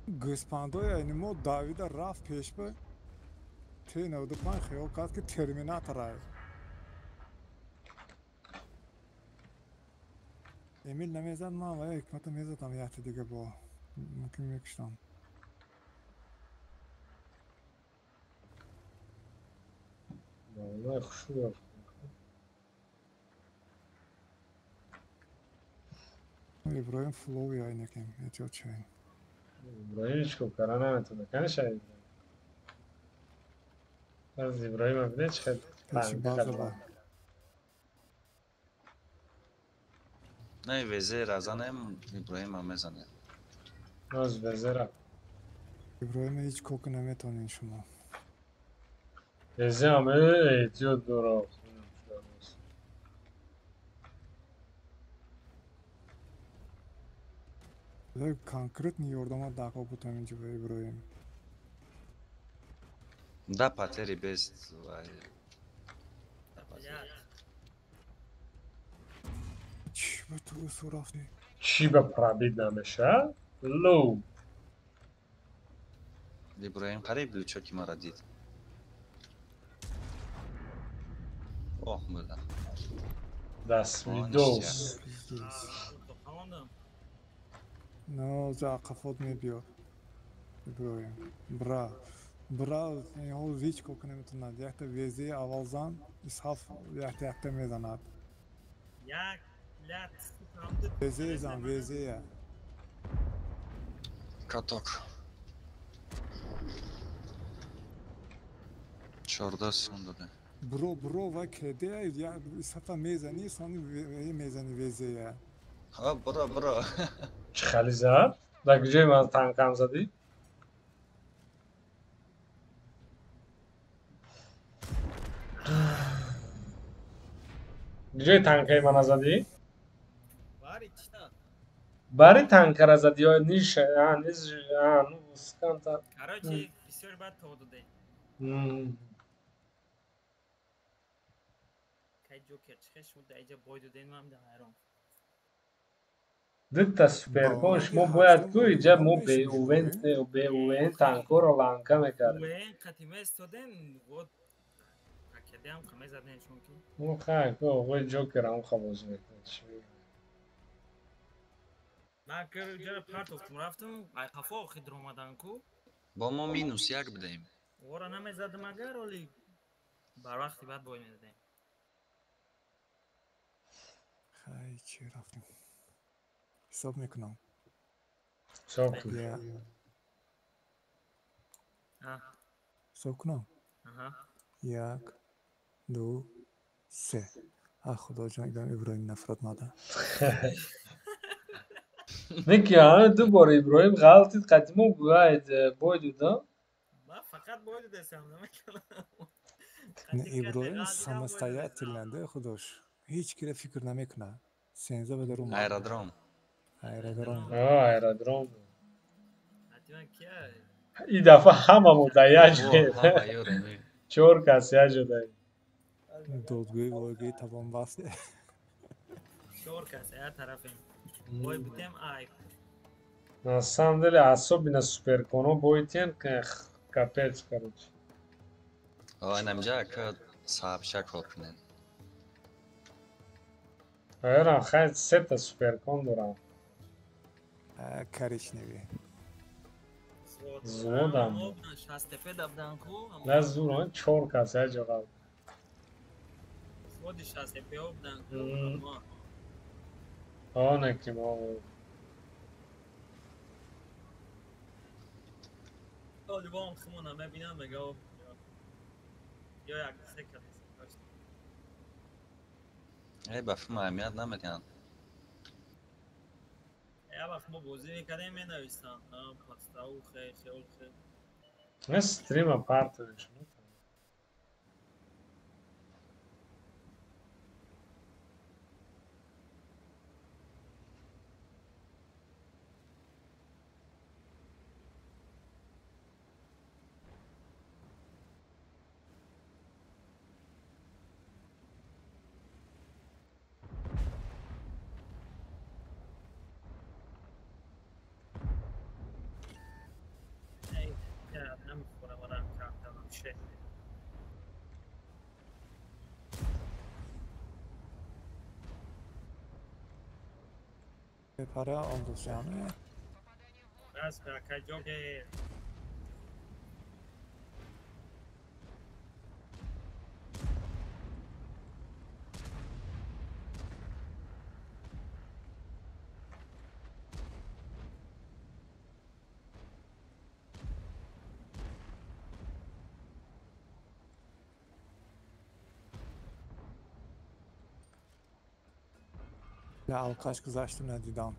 господои анимо давида рафт пешба T95 хиёл кард ки терминаторай эмил намезад ман ва ҳикмата мезадам яхти дига бо мумкин мекуштам والله خشوع иброим флови айнакем эҳтиёт шавем ابراهیم هیچ خوب کارا نمیتونه کنه شاید از ابراهیم هم بینه چقدر пеши تنگی база ба نه وزه رزنم ابراهیم هم میزنه. ناز بزرم иброим ҳеҷ коки наметонед шумо بزه همه احتیاط داره конкретни ёрдама даъво буд ҳаминҷо ба иброим Да, патери без... чӣ ба ту усу рафтӣ چی به پرابید نمیشه؟ لو ابراهیم قریب لوچو که مرا دید. اوه بله. دست دوست но за ақафот мебиёд иброим бра ҳол ҳеҷ коки наметавонад якта везеи аввалзан исҳаф якта мезанад یک لات везее зан везея Каток. 14 секунд дade. бро ва кедея исҳафа мезани сони мезани везея ها برو چه خیلی زد؟ در کجای من تنکم زدی؟ کجای تنکای من زدی؟ باری چطور؟ باری تنک را زدی یا نیش سکانتا کراچی بسیار بد تو داده که جوکر چخه شما در اینجا بای داده من در حیران دیتا سوپرکونش ما باید که اینجا ما به اوین تنکو رو لانکه میکردیم اوین قدیمه استودن بود اکیده هم کمه زدن شما که اون خیلی که اوی جوکر هم خواهد میکنه من که جا پرت افتم رفتم ای خفا خیدر اومدن کو با ما مینوس یک بدهیم. ورا نمیزدم اگر ولی بر وقتی بعد بای میزدیم хай чӣ рафтем ҳисоб мекунам حساب کن ҳисоб кунам آها 1 2 3 худоҷон идам иброим нафрат нада نکی همه دو بار ابراهیم غلطید قدیمو باید بایدودا من فقط باید دستم نمیکنم иброим самостоятельно худош ҳеҷ киро фикр намекунад сенза бадарум Аэродром. аэродром аэродром حتما کیا این دفعه همه مدیه О, شد ҳама ёреми. 4 کسی شده додгӯи войгӯи табонбаст شور کسی هر طرفیم بای بودیم ای на самом деле особенно суперконо бойтен капец короче Ой, намҷа ка саҳбшак ҳокунен. аёрам хай сета суперкон дорам коричневый زودم ما بودن 60 تپه دبدن کو نه زور 4 کاسه جواب خود 60 تپه ها بودن کو مم. اما آنه که ما طالبان خمون همه بینم مگه یا یک سکت ای بفهم اهمیت نمیدن. یه وقت ما بازی میکردیم می نویستم پاستا و خیلی استریم اپارت نشون نمیخوره برم کردم شه Para onduzjamy. بس که جا که Ya Alkaş kızlaştım ne didam.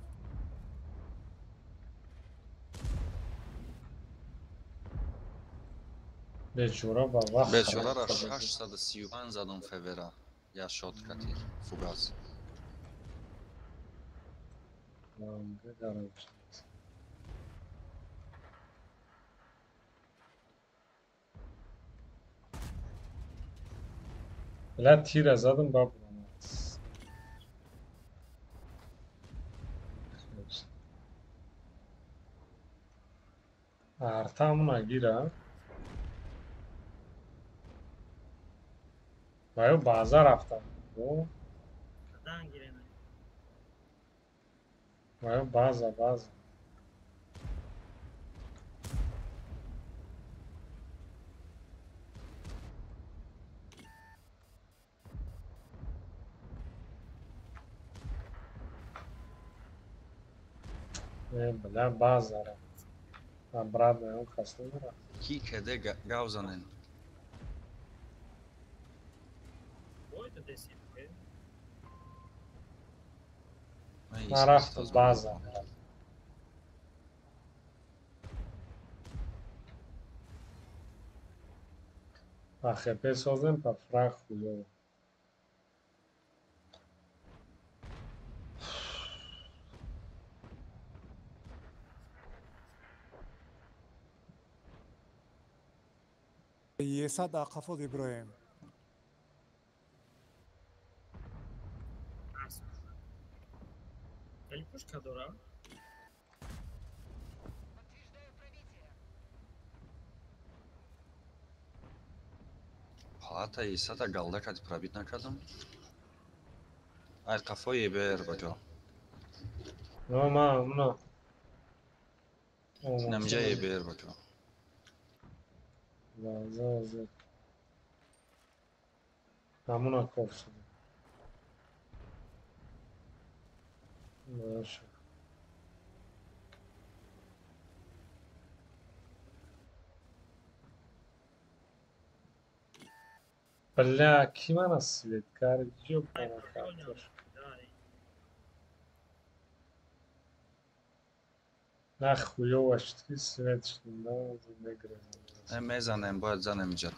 به جورا با وقت بیچاره را 635 زدم فورا یا شات کتی فوگاس. بلا تیر زدم با ارتا همون اگیره باید بازار رفتم دن گیره باید بازار بلا بازار من براد میام خسته میرم کی کده گاوزنن باید دستیم که من رفتم بازار AGP سازم pa frag خویو یه صد اقفاد ابراهیم. خیلی پوش که دارم حالتا ایسا گالده کتی پرابیت نکردم ای قفای بیر بجا no ma اونا نمجه ای بیر بجا بازار همونا کف شده باشه بلا کی من اسوید کار جو para cartas نه خویو واشتی سوید شدن مگرزه میزنم باید زنم اینجا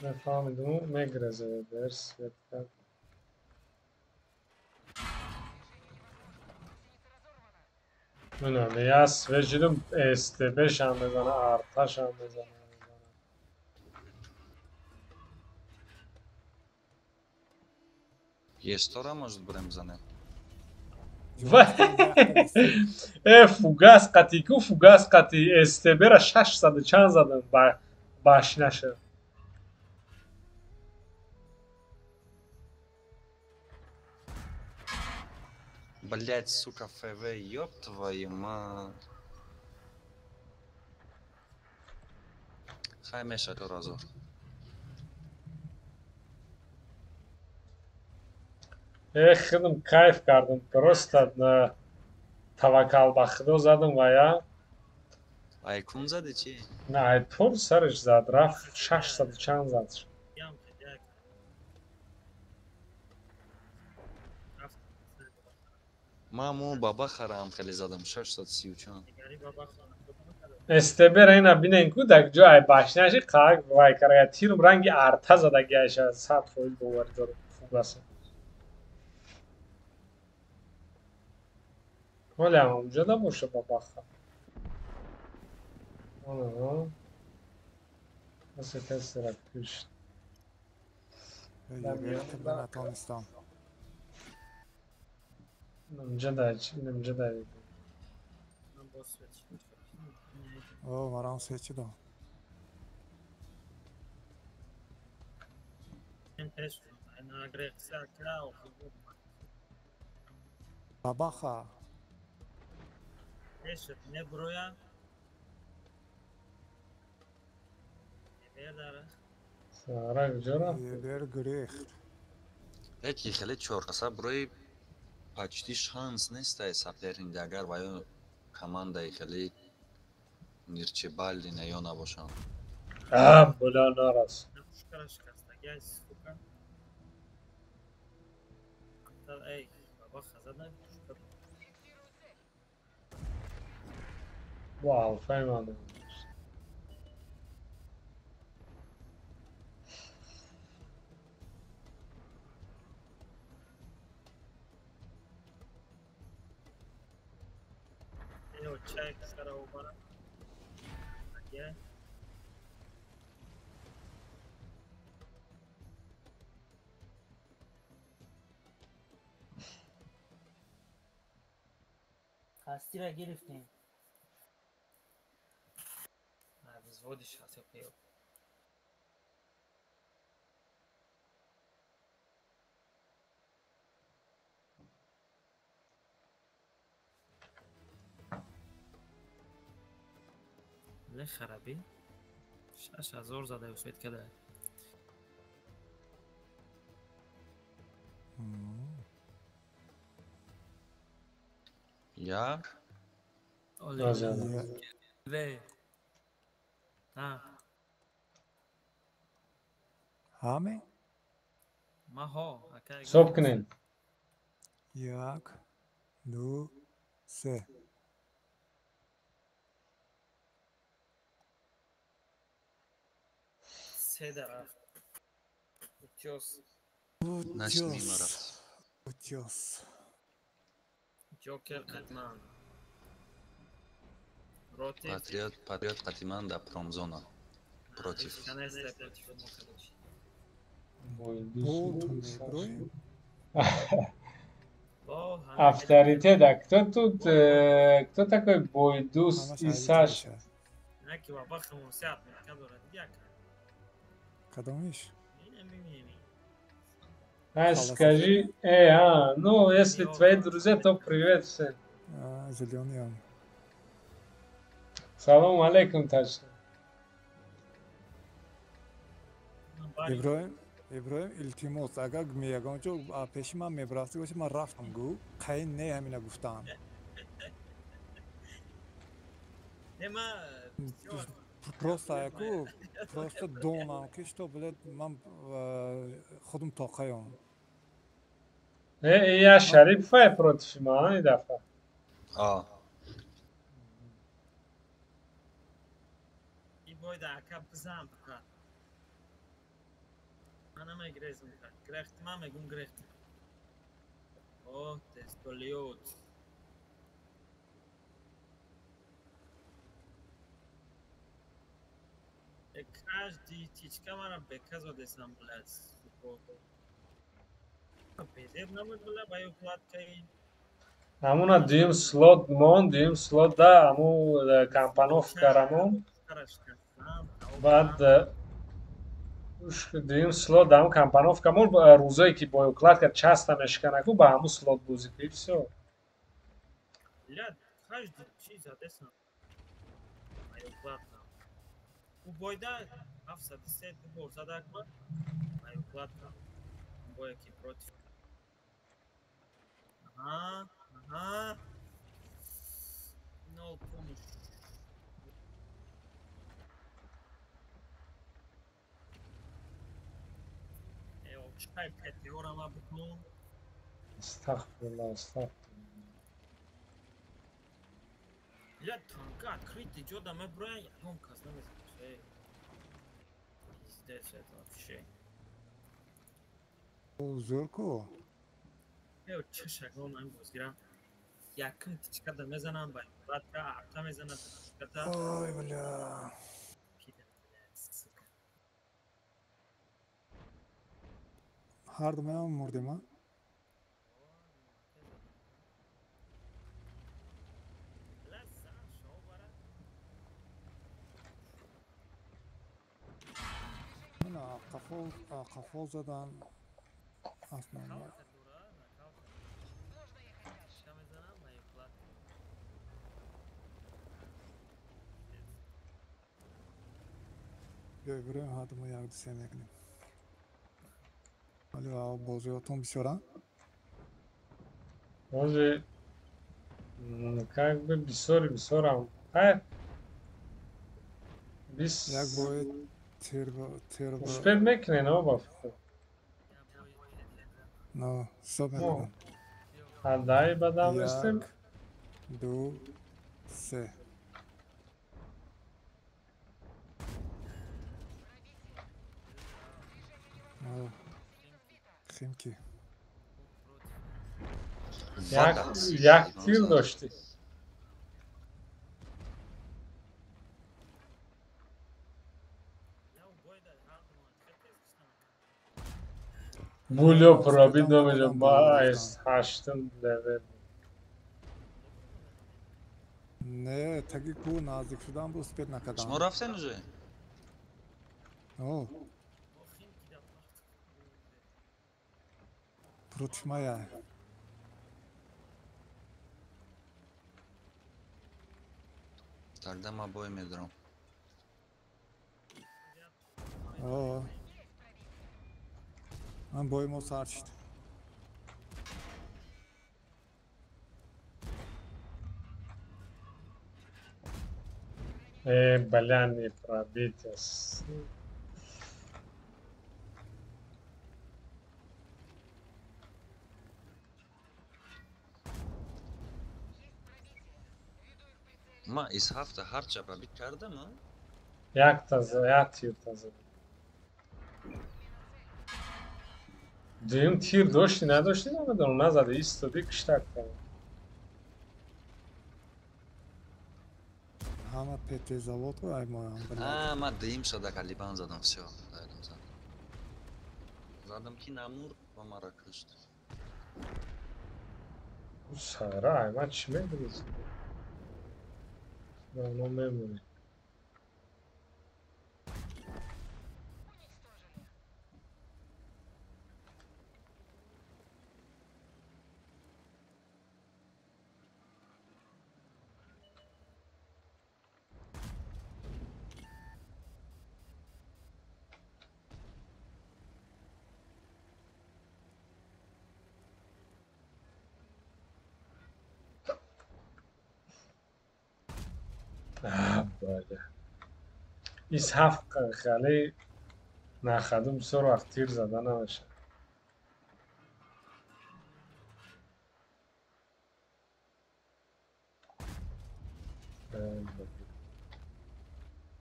نفهمیدم مگرزه درس سوید کرد نه یا سوید شدم استبش هم بزنه ارتش هم بزنه یه ستاره مجد برم زنم فوگاس قطی کو فوگاس قطی استبر 600 چند زدم باش نشه Блять, сука, ФВ, ёб твою мать. Хай мешаду разор. خیلی کیف کردم درست на توکل به خدا زدم و یا Айкун зади чи? نه ایپور سرش زد رفت 600 چند زد شد. ям як рафт Ман мо баба харам хеле задам 634. дигари баба хона استبر اینا بینین کودک جای باشنشی قاق وای کرده تیرم رنگی ارتا زده گیشه 100% باور دارم خوب است ولی هم اونجا نباشه بابا خواهد مثل کسی را کشت من نتونستم اینجا داری من با سویچ او مرام seçiyorum. мен тест на грекса крау Babaha. тест не броя бердара سارا کجا را؟ Yer gericht. Эки хеле чораса брои почти шанс нестай саперинде агар ва ё командаи хеле нирчебалли на ё набошанд. بلا ناراست на пушкара шикаста гай сука та эй баба хазада пушкар واو فهمانه ё чай кара убара я Кастира гирифтем. Взводишь сейчас пил. ليه خرابي؟ شاشة زور زاده وسويت كده. Як? Ve. Ha. Hami? Maho. صبح کنین Jak. Du. Se. Sedara. Utjos. Нашли марафт. Utjos. Joker Katman. Против. Патриот Катиман да промзона. Против. Канеста против Мукадыча. Болтун брой. О, авторитет кто такой Бойдус и Саша Наки бабаха му сяд на кадора дяка. Кадомиш? скажи ну если твои друзья то привет всем Зеленый он. салам алейкум таш ابراهیم التماس اگر میگم چون پیش من میبراستی باشه من رفتم گو خیلی نه همینا گفتم Нема просто яку просто донам که що блядь من خودم طاقایم я Шарипова против меня дафа и бой да кап зам пока. Она май грезм так. Грехт маме гум грехт. О, тестолиот. Каждый птичка мара беказо десам блядь. Пезеб намы была баю кладкой. همون دیم سلوت مون دیم سلوت دا همون کمپانوف کارمون بعد دیم سلوت دا همون کمپانوف کامون روزایی که با اوکلاد کرد چست هم اشکنه کو با همون سلوت بوزی کنید все Блядь, каждый чиз десам. Баю кладка. Bu boyda hafsada set bu borsada mı? Ay układka. Bo jaki protiv. Aha, aha. No konuş. O çıkar peti orama bunu. Estağfurullah, estağfurullah. Ya tanka открытый, что там мы броем? Он казалось, şey. Пиздец, это вообще. O Zorko. Ya çeşak olmayı bozgiram. Yakın çıkada mezanan bay. Hatta arta mezanan çıkada. Ой, бля. Pide, sık. Hard mı murdum ha? Buna kafa zadan aslında. Öbürü adıma yardı sevmekle. Alo, bozuyorsun bir sonra. Може, как бы бисорам. Biz Jak boje terba. uspět mekne, no, bavku. No, super. No. A daj badám, myslím. Do se. No. Chimki. Jak tir došti. Bulyo probit domeđem, jest haştın level. Ne, tabii bu nazik sudan bu spet ne kadar. شما رفتن اونجا؟ No. Protmaya. Тогда мы обоими дром. O. Ben boyumu sarçtı. Бляни пробитес. ما از هفته هر چه پرابیت کردم ها؟ Jak tazı, ya tir tazı. Düğüm tir doşti, ne doşti demeden ona zaten istedik işte. Hama PT zavod و ای مایم من دیم شده کلیبان زدم سیاه زدم که نمور و مرا کشت. Bu sarı ayma çime giriyorsun. Ben o memnunum. Böyle. İshaf خالی نخدم سر وقت تیر زدن نمیشه.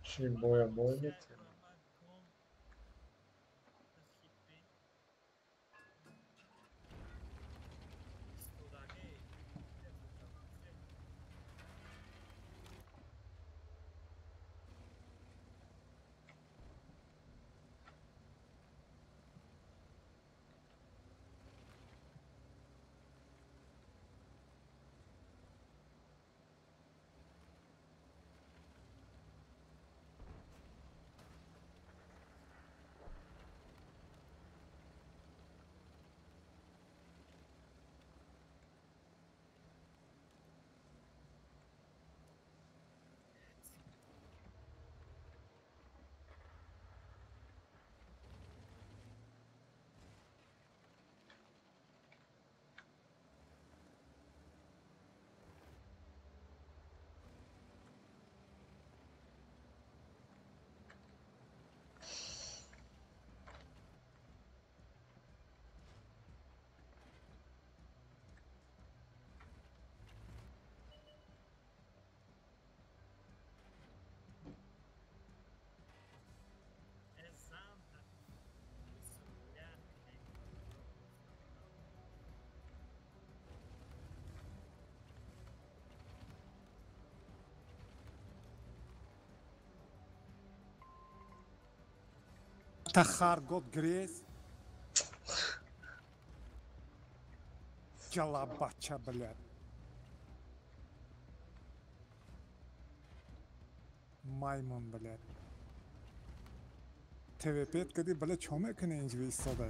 چی boya میتونم. Тахаргот грез. Jalabachcha, блядь. Маймун, блядь. ТВ5 кади, блядь, чё мекуне инҷи истода?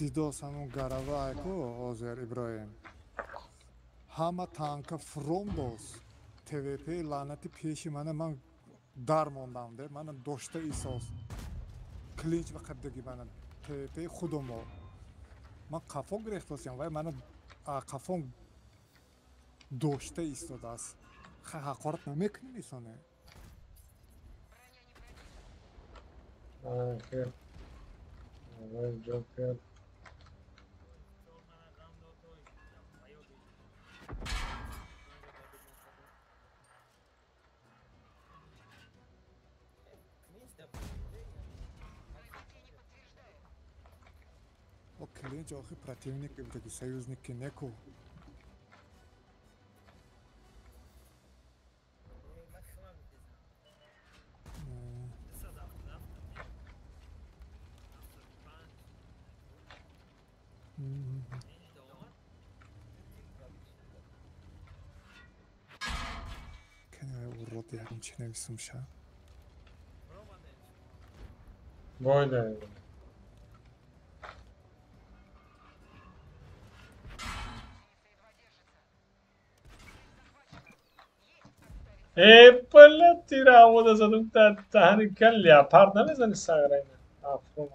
Дидос ҳамон гарава айку ҳозир Иброҳим. Ҳама танка фронтос. ТВП лаънати пеши мана ман дар мондам де. Мана дошта исос. Клинч ва қаддаги мана ТВП худомо. Ман қафо гирехтосям вай мана қафон дошта истодааст. ҳақорат намекунем исоне. Окей. Джокер. О клинч охи противник бедаги союзники неку. урод яким чи нависам ша. Бойда. блядь, тира ҳавода задум таҳани кан леопард намезани саграйна. Афрон.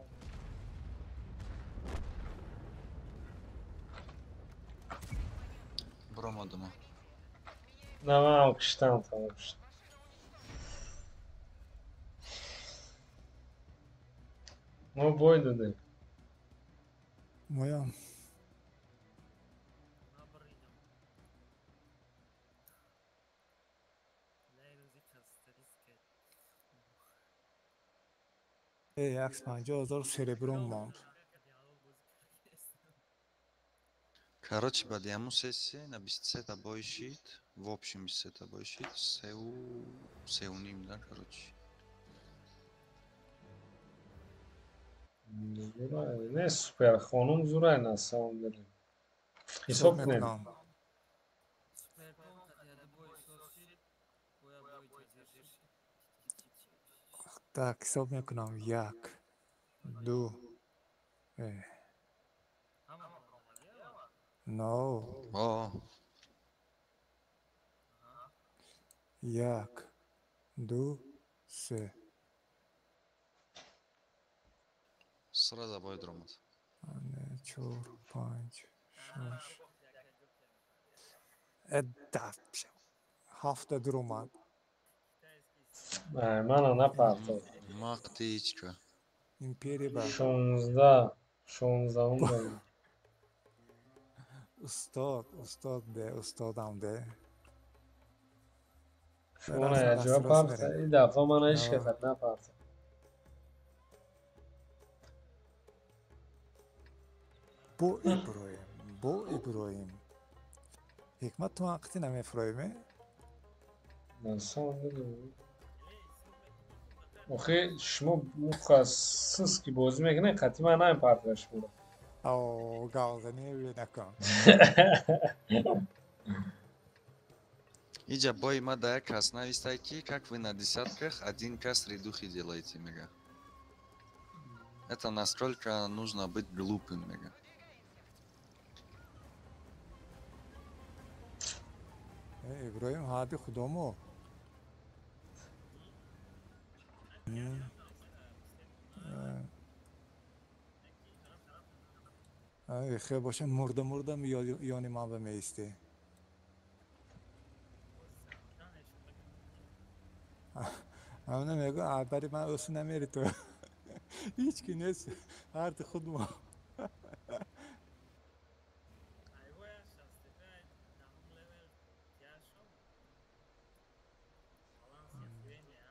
Буромадима. Намам киштам тамом шуд. Мо бой додем. Моям. Якс 50,000 серебром монд. Короче, по диаму сессии на 50 бой щит. В общем 50 бой щит. Сеуним, да, короче. Не супер, хонум зурай на самом деле. Ҳисоб кунем. Так, ҳисоб мекунам. 1, 2. No. О, 1, 2, 3. сразу бой дромат. 4, 5, 6. Ҳафта дромат. Мана напартад. Мақтичка. Империя ба. 16 дорем. устодам де. Шуна яҷоба парта. И дафъа мана иш кард напарта. Бо Иброҳим. ҳикмат ту вақти намефроҳиме? На самом деле. Охе шумо мутахассис ки бозӣ мекунед қатъи ман намепарташ буд. Галзани накун. Иджа бой ма да кас навистай ки как вы на десятках один кас редухи делаете, мега. Это насколько нужно быть глупым, мега. Иброҳим ҳади худомо. خیلی باشه مردم یانی من به میسته همونه میگو اولی من اوسو نمیری تو هیچ کی نیست هر خود ما Ayvaya şastepay tamam level ya şov. Valencia Svenja.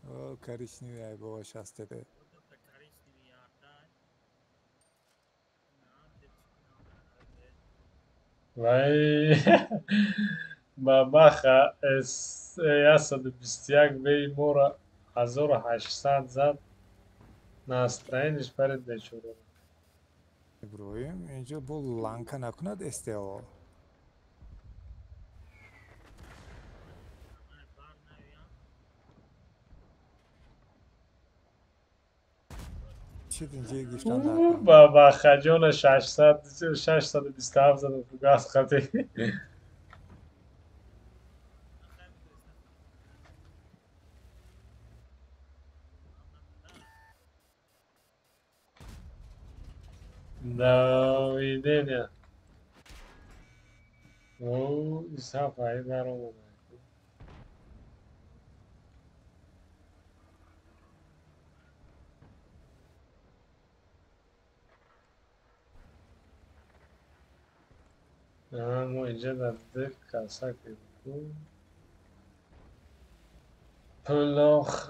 او کاریش نیوی بابا شسته ده Burada da karıştı bir yarda. Ne yaptı? وای باباخه اس 121 وی مورا 1800 زد настроенش перед вечором. ابراهیم اینجا با لانکا نکند استیو Var ne ya? چی اینجا گیفتن نکن باباخه جان 600 627 زد تو گاز خطی Доведення. او صفحه در اومد. اما اینجا در دل کسا که بود پلاخ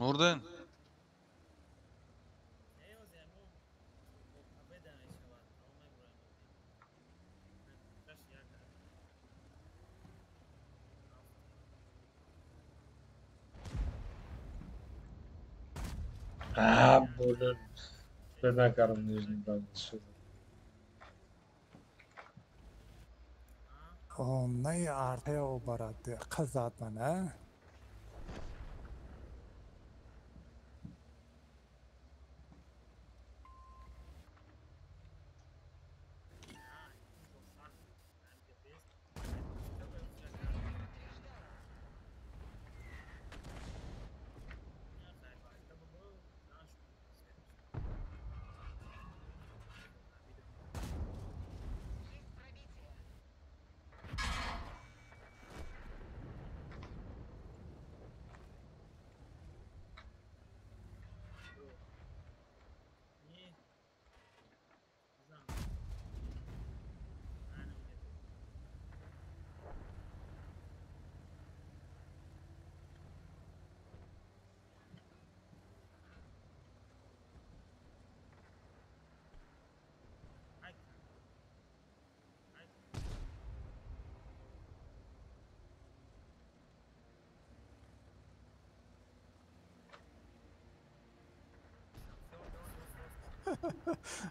Norden. بودن بدن کارم نیزنی باید شد او نه آرته او برات قزات منه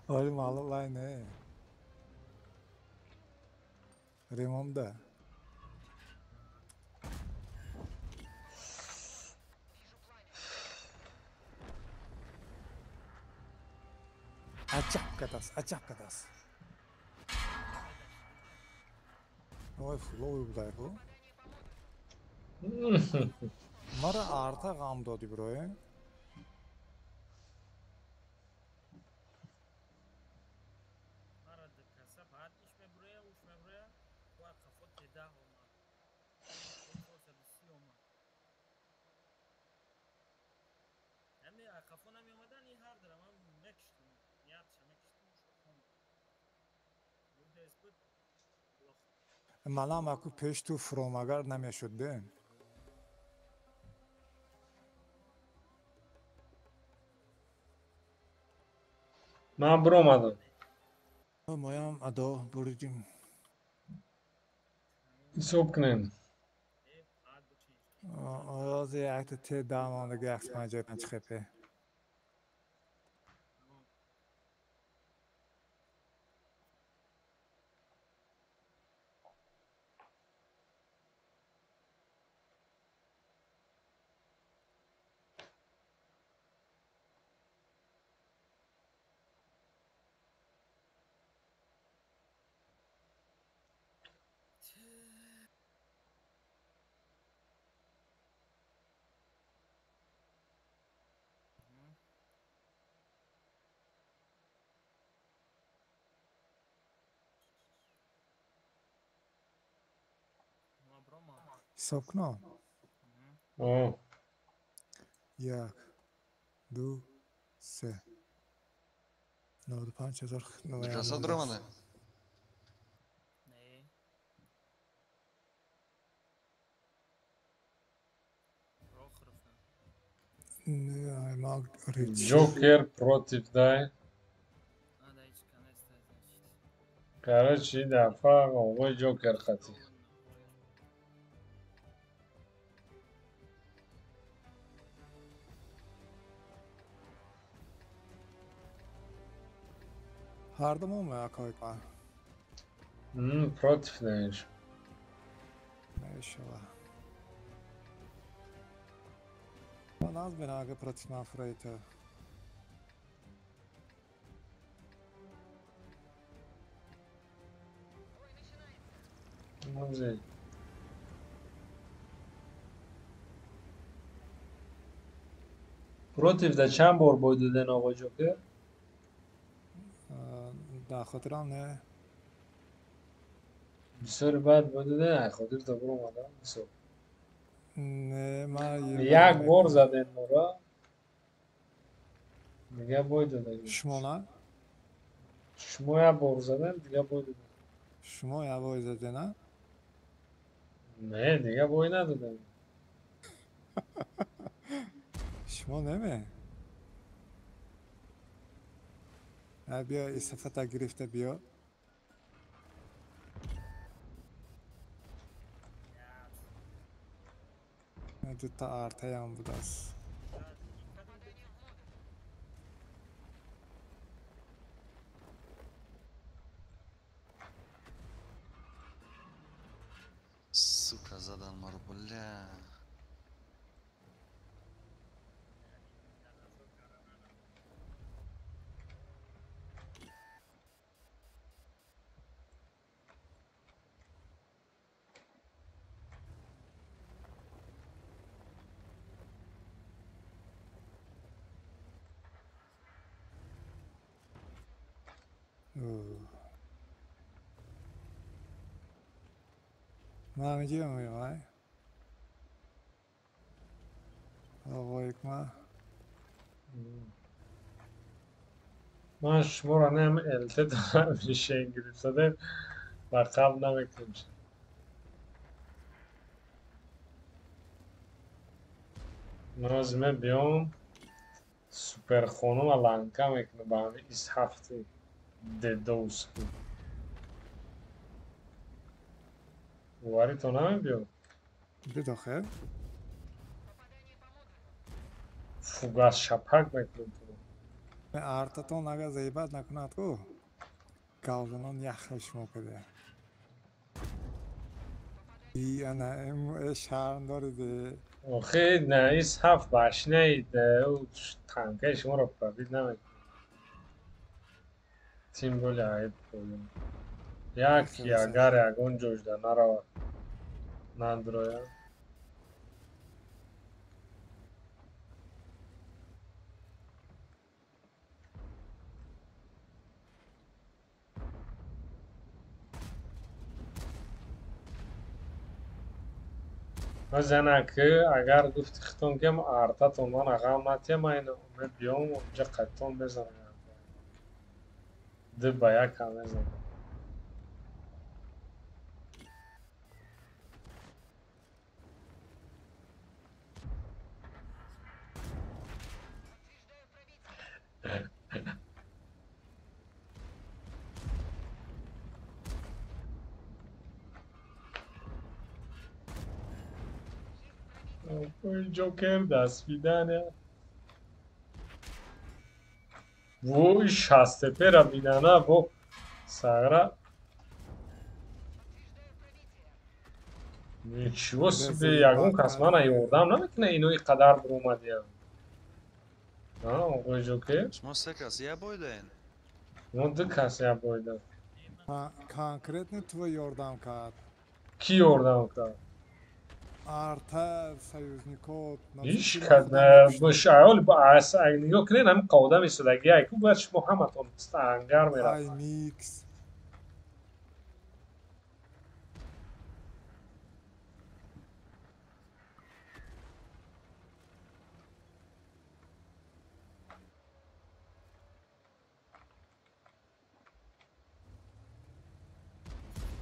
ولی معلوم لای نه ریمونده acap kadas oy flow buday bu mara arta gam dodi İbrahim منم اکو پیش تو فروماگر نمیشد ده من برو اومدم مایم ادا بردیم حساب کنن ساعت بچین Az jak te damande gax panjatan chkhepe. ما برام Hisab kno. آه 1 2 3 95000 Dikasa noyam duramadı. نه رو خرفتن Ne mag rich. جوکر против дай. هذا هیچ کنه استازش Короче, دفعه آقای جوکر خطی. Her zaman mı akayka? Против дайش. Inşallah. Ben az ben aga против Manfred'e. موزه. Против da چند بار باید دادن آقای جوکر؟ در خاطر هم نه. بسیار بعد باید دادن خاطر تا برو اومدن بسیار. نه من یک بار زدن مورا دیگه باید دادن. شما نه؟ شما یک بار زدن دیگه باید دادن. شما یا باید زده نه؟ نه دیگه باید ندادن. شما نمی؟ بیا استفاده گرفته بیا. دو تا ارته هم بود است. Suka zadan marbulle. من میگیم میای. آقا اکما. من شما را نیم الته دارم میشه انگلیس دادن و قبل نمیکنم. نازمه بیام سوپر خانوم لانکا میکنه با همه ایست هفته دوست بود. واری تو نمی بیام. بده داخل. فوگاس شپک میکنم تو. من ارتاتون اگه زیبت نکنه تو. گاودنان یخش موکده. نه شرم داره. آخه نه ایست هفت باش نید او تنکه شما را پرابید نمیکنه. تیم بولی عیب کنیم. یکی اگر اگون جوش ده نرا نندرویا. مثلا که اگر گفتی خطون کم آرتا من اقام نتیم اینو من بیام اونجا قطون بزنم ده باید کم بزنم. جوکر دست میدنه وای 60 پера میدنه و ساغره ничего себе ягон кас ман аёрдам намекунад ино иқадар буромадиям оғои ҷокер шумо се кас я бойдаен мо ду кас ябойдам конкретно твой ёрдам кард. ки ёрдам кард арта союзникот ҳеҷ кас аёли нигоҳ кунед ҳамин қодам истодаги айку бояд шумо ҳаматон ангар меравад аймикс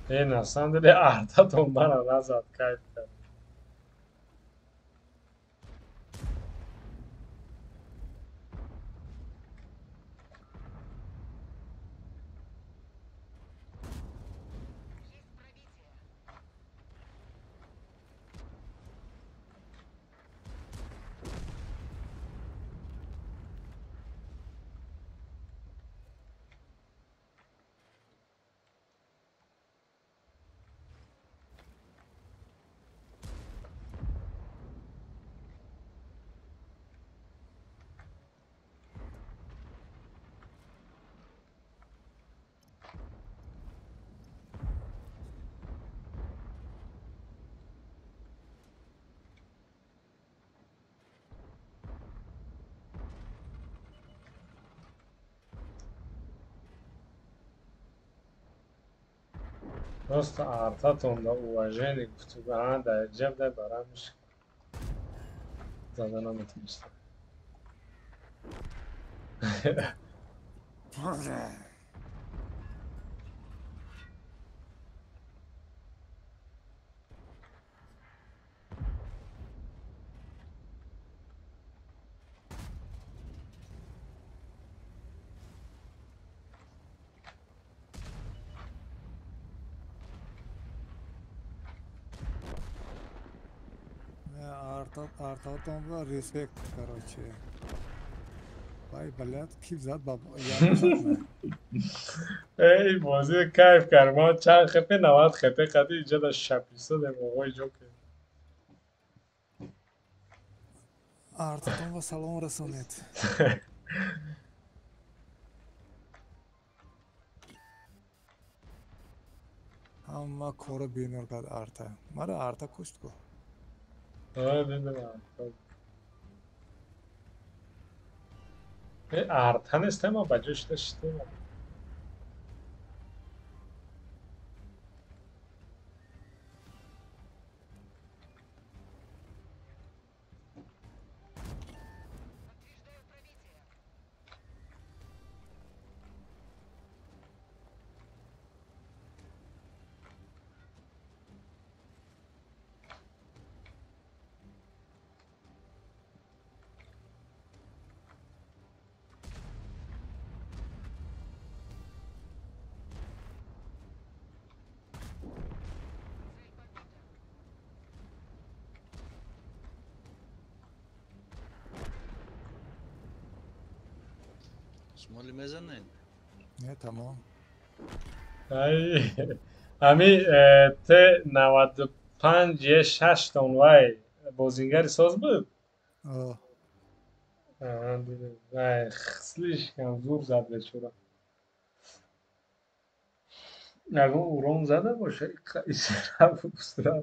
на самом деле артатон мана назад кайф кард просто артатон да уважение гуфту гаҳан дар ҷаб дай барамиш зада наметонистам артатон ва респект короче вай баляд киф зад ба эй бозӣ кайф кард мо чанд хп 90 хп қади инҷа дар шаписодем оғои ҷокер артатон ва салом расонед ҳама кора бенор кард арта мара арта кушт ку арта нестем ба ҷош даштем шумо ли мезанед не тамом ҳами те 95 6 тон вай бозингари соз буд слишком зур зад бечура ягон урон зада боша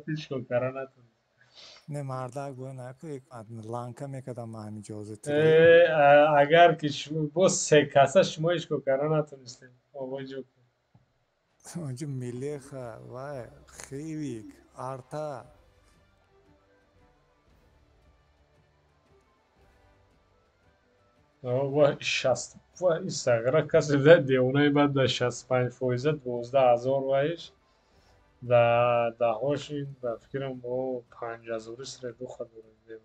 ҳичко кара натуни не мардак бо наку ланка мекардам ма ҳамиҷози агар ки бо се каса шумо ҳичко кара натунистем оғои ҷокер онҷа милеха вай хевик арта вай 60 вай сағра касе да девонаи баъд да 65% 12000 вайш да даҳош ин ба фикрам бо 5000 среду хадурем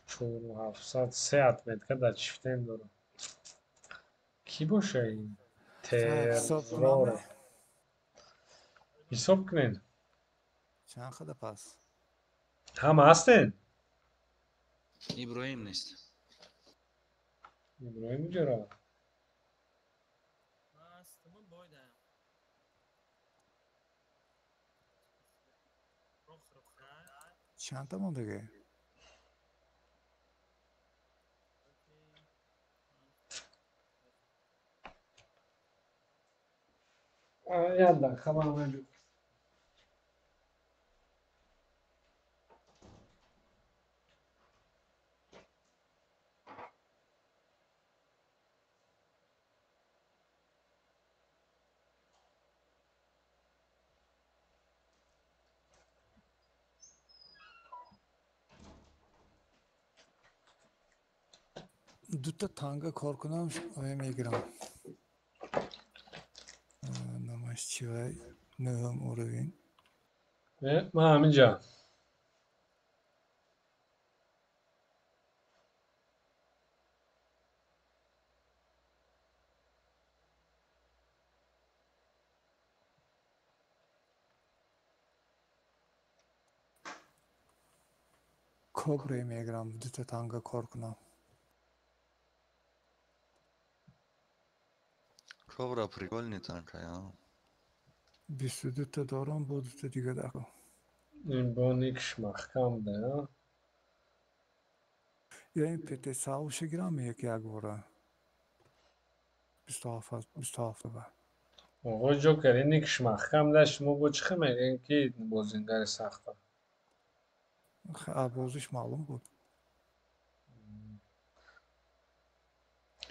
4700 3 метка да чифтем дорам ки боша ин террор ҳисоб кунед чанд хада пас همه هستن. иброим нест. ابراهیم جرا. Астмы бойда. Рохроха. چند تا موندگه؟ یالا خبر من. دوتا تانگا کار کنم میگیرم. نمایش چی وای نهم اوروین. من همینجا. کبره میگیرم دوتا تانگا کار کنم. Кобра прикольный танк, а? 22 تا دارم با دوتا دیگه دارم. این با نیکش محکم ده. یا این پته ساوش گیرم یکی اگوره. 27 با. آقا جوکر این نیکش محکم ده شما با چه خمه این که بازینگر سخته. بازش معلوم بود.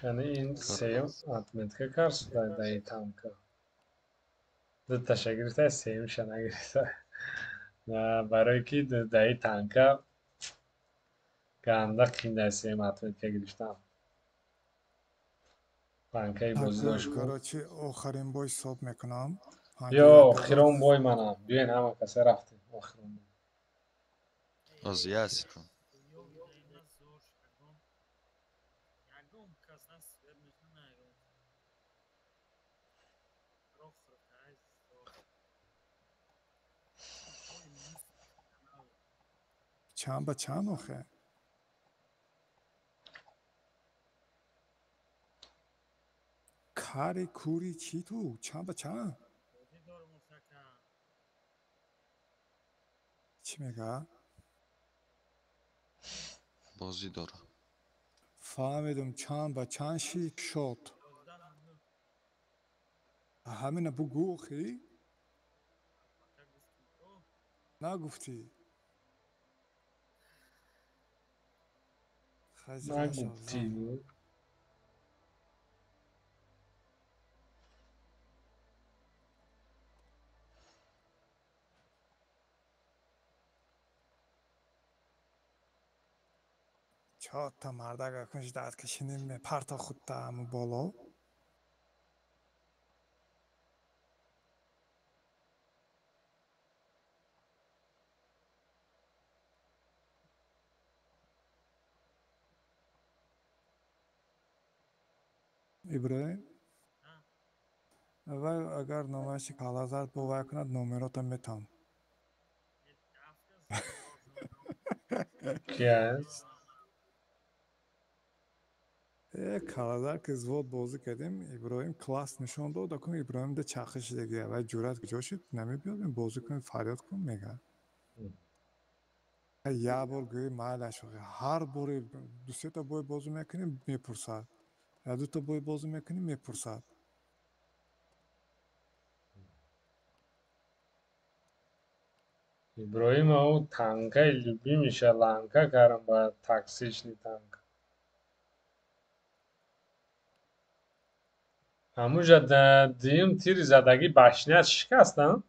یعنی این سیم اتمنت که کارس دای دای تانکا. دو تشکریت سیم شنگریت. نه برای کی دای تانکا گنده کینده سیم اتمنت که گرفتم. تانکای بازی داشت بود. کراچی آخرین بای حساب میکنم. یا آخرون بای منم. بیاین همه کسی رفتیم آخرون بای. Az ясиком. Зор шагом. Ягом казас вернешна ягом. Рохроха. Ой, мус. چند با چند آخه؟ کاری کوری چی تو؟ چند با چند؟ Дор мусака. چی میگه؟ بازی داره. فهمیدم چند با چند شیک شد. 11 همینه بگو خی؟ так гуфтим то. نگفتی. خجل نشو نگفتی زن. بود. چهار تا مردک کنش دست کشینیم پرتا خود تا بالا. ابراهیم و اگر نمایش کالازار باور کند نمرات میتام. کی هست؟ کالازار که زود بازی کردیم ابراهیم کلاس نشون داد کنم ابراهیم ده چاخش دیگه و جرات کجا شد نمی‌بینیم بازی کنیم فریاد کنیم میگه. یا بار گوی مالش هر بار دو سه تا بای بازی میکنیم میپرسد. یا دو تا بای بازی میکنیم میپرسد. ابراهیم او تانکای لوبی میشه لانکا کارم باید تاکسیش نی تانک. همونجا دیم تیر زدگی بشنیت شکستن؟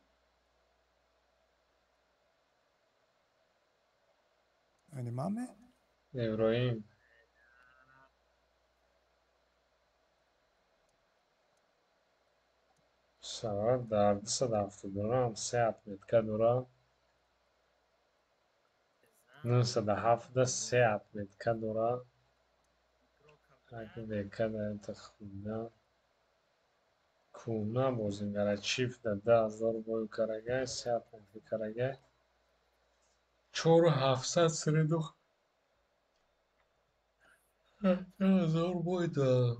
یعنی مامه؟ ابراهیم سوار در 272 سه اتمتکه دورا 907 سه اتمتکه دورا اگه دیگه ده تخمینه کونا بازیگره چیف ده 10,000 بای کرگه سه اتمتکه کرگه 4700 среду 1000 бойда.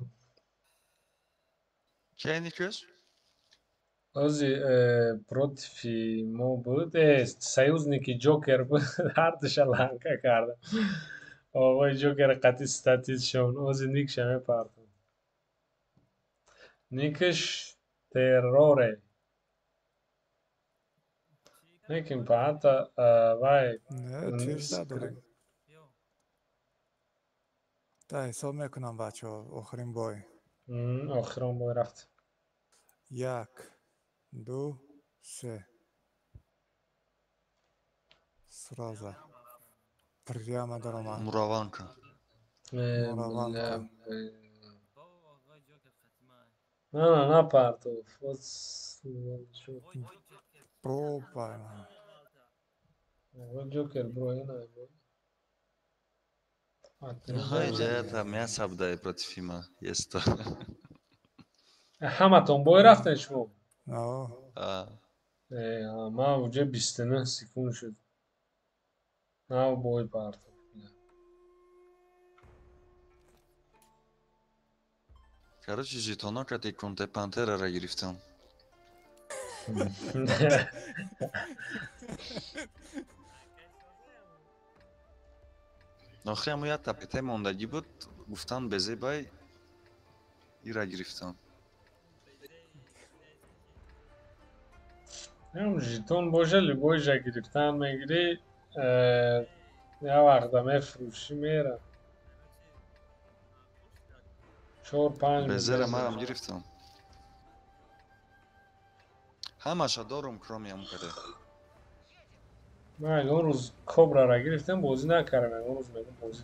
Кия Никос? Ози против мо буд, союзники Джокер буд, ҳар душа ланка кардам. Оғои Джокер қатъи статисшон, ози никша мепартон. Никш терроре. Некин паҳата вай Не, чиз задорем. Да, ҳисоб мекунам бачаҳо, охирин бой. охирон бой рафт. 1 2 3 сразу прямо даромад. Мураванка. Мураванка. Не напартов. Пробай. Джокер броина. Ҳай ҷаҳата меасабдай против има. Есто. ҳаматон бой рафтен шумо? Ман уҷа 29 секунд шуд. Нав бой партов. Короче, жетонокати Конте Пантераро гирифтам. охири ҳамон як тапетаи мондагӣ буд, гуфтан безебай ира гирифтам. жетон боша любойша гирифтан мегири, я вақта мефурӯшӣ мера. 4-5 Безера марам гирифтам. Ҳамаша дорум, кроме ҳамон каде. Ман он рӯз Кобраро гирифтам, бозӣ накардам. Он рӯз мегум бозӣ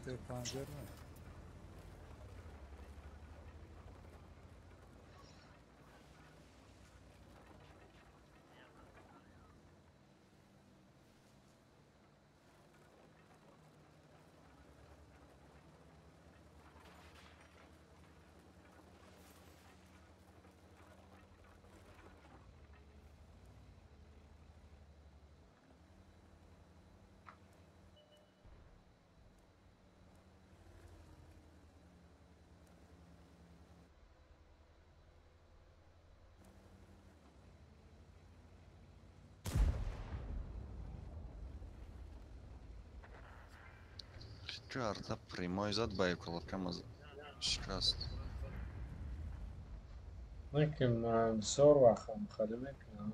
Карта прямой зад ба кулакам шикаст. Lekin бисёр вақт халӣ мекунам.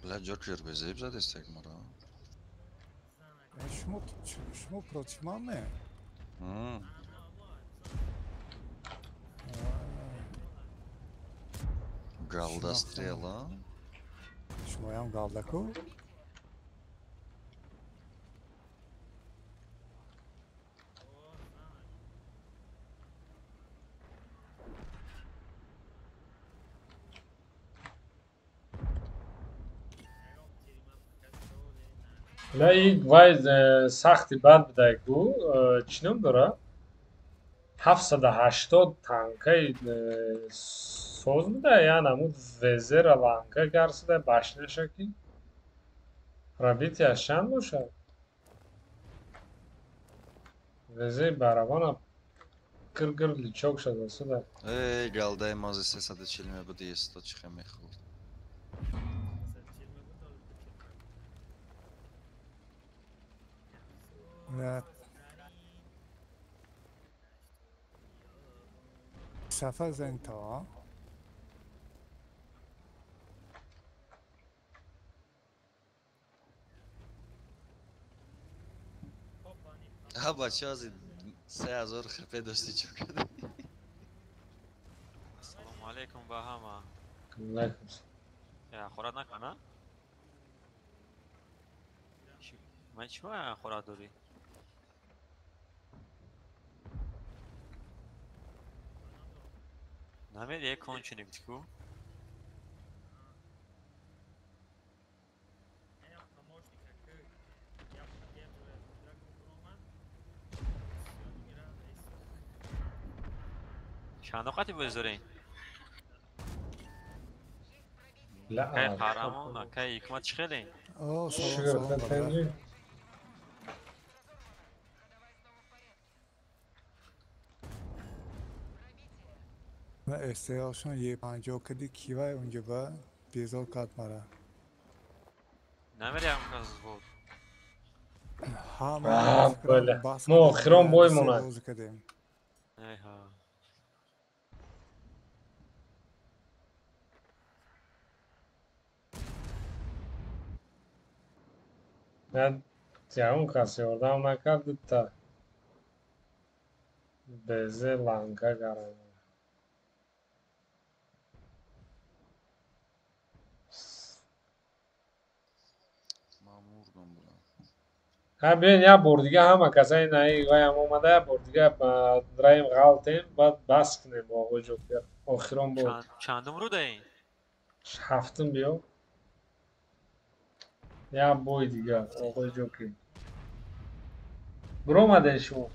Бля, Джокер безеб задестек мара. Шумо против ман? Галда стрела. Шумоям галдаку? Ин вай сахти бад бидагу чӣ ном дора? 780 танкаи соз буда, яъне ҳамун везера ланка гарсида башняша ки пробитияш чанд бошад? Везеи барабанам гир личок шуда суда. Галдаи мази 340 мебуди, есто чӣ хел мехӯрд. Сафар зента. бача ази 3000 хп дошти чӣ кардӣ? Ассалому алайкум ба ҳама. Хӯрад накана? Ман чима хӯрад дорӣ? نمید یک کنچنی بتکو É a pomocnika que ja wiem, że Dragon Broma gra چند وقتی بذارین لا که قهرمان که حکمت چخیلین آه سلام شکر سلام خدمت برادر. تنجی من استیاشون یه 50 کدی کیوای اونجا با دیزل کات ماره نمید یک کس بود همه بله باس ما کدیم آخران دیگه بای سه مونن روز کدیم ای ها من جاون کسی آدم نکرد تا بزه لانکا گرم مامور بودم. ها بین یا بار دیگه همه کسایی نهی وای هم اومده یا بار دیگه درایم غلطیم بعد بس کنیم با آقای جوکر آخران بود چندم رو دین هفتم بیا یا بای دیگه آقای جوکر برو اومده شما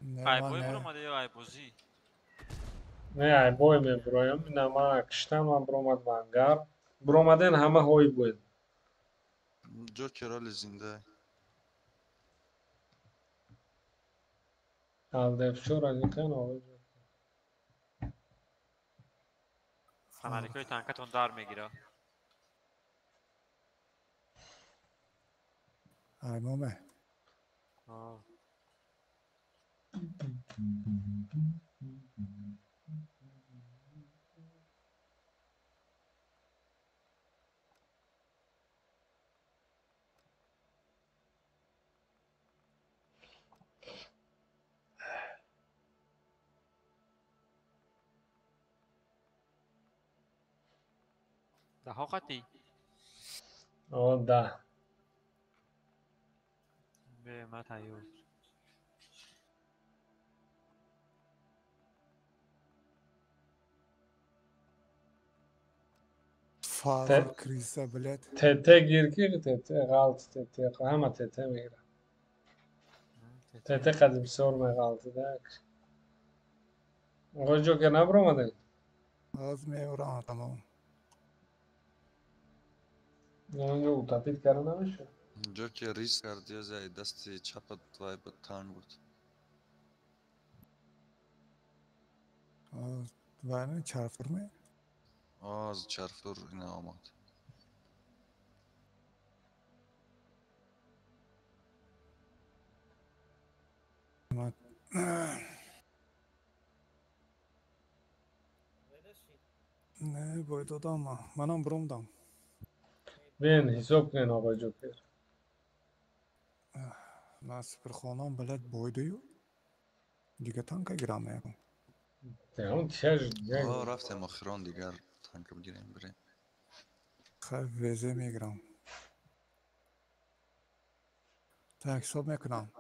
نه ای من بای برو نه مده یا ای بوزی نه ای بای می برایم نه من اکشتم من برو اومد بانگر برو اومدن همه های بود جوکر حال زنده الدفشو را نیکن آقای جوکر فنالیکای تنکتون در میگیره ای مامه ده ها قطی آه ده به ما تایو فازر کریسا بلد تته گیر کی تته غلط تته همه تته میگیره تته قدیم سور می غلطی ده آقای جوکر نبرو اومده از میوران تمام اونجا او تپید کرده نمیشه جوکر ریس کرد یا زای دستی چپت وای بود تان بود از وانه چارفر می آز چرفور اینا آمد من نه باید دادم منم بروم دام بین حساب کن آقای جوکر من سپر خانم بلد بایدیو دیگه تانکا گرام میکن اون چش دیگه رفتم آخران دیگر تانک بگیریم بریم خیلی وزه میگرم تا حساب میکنم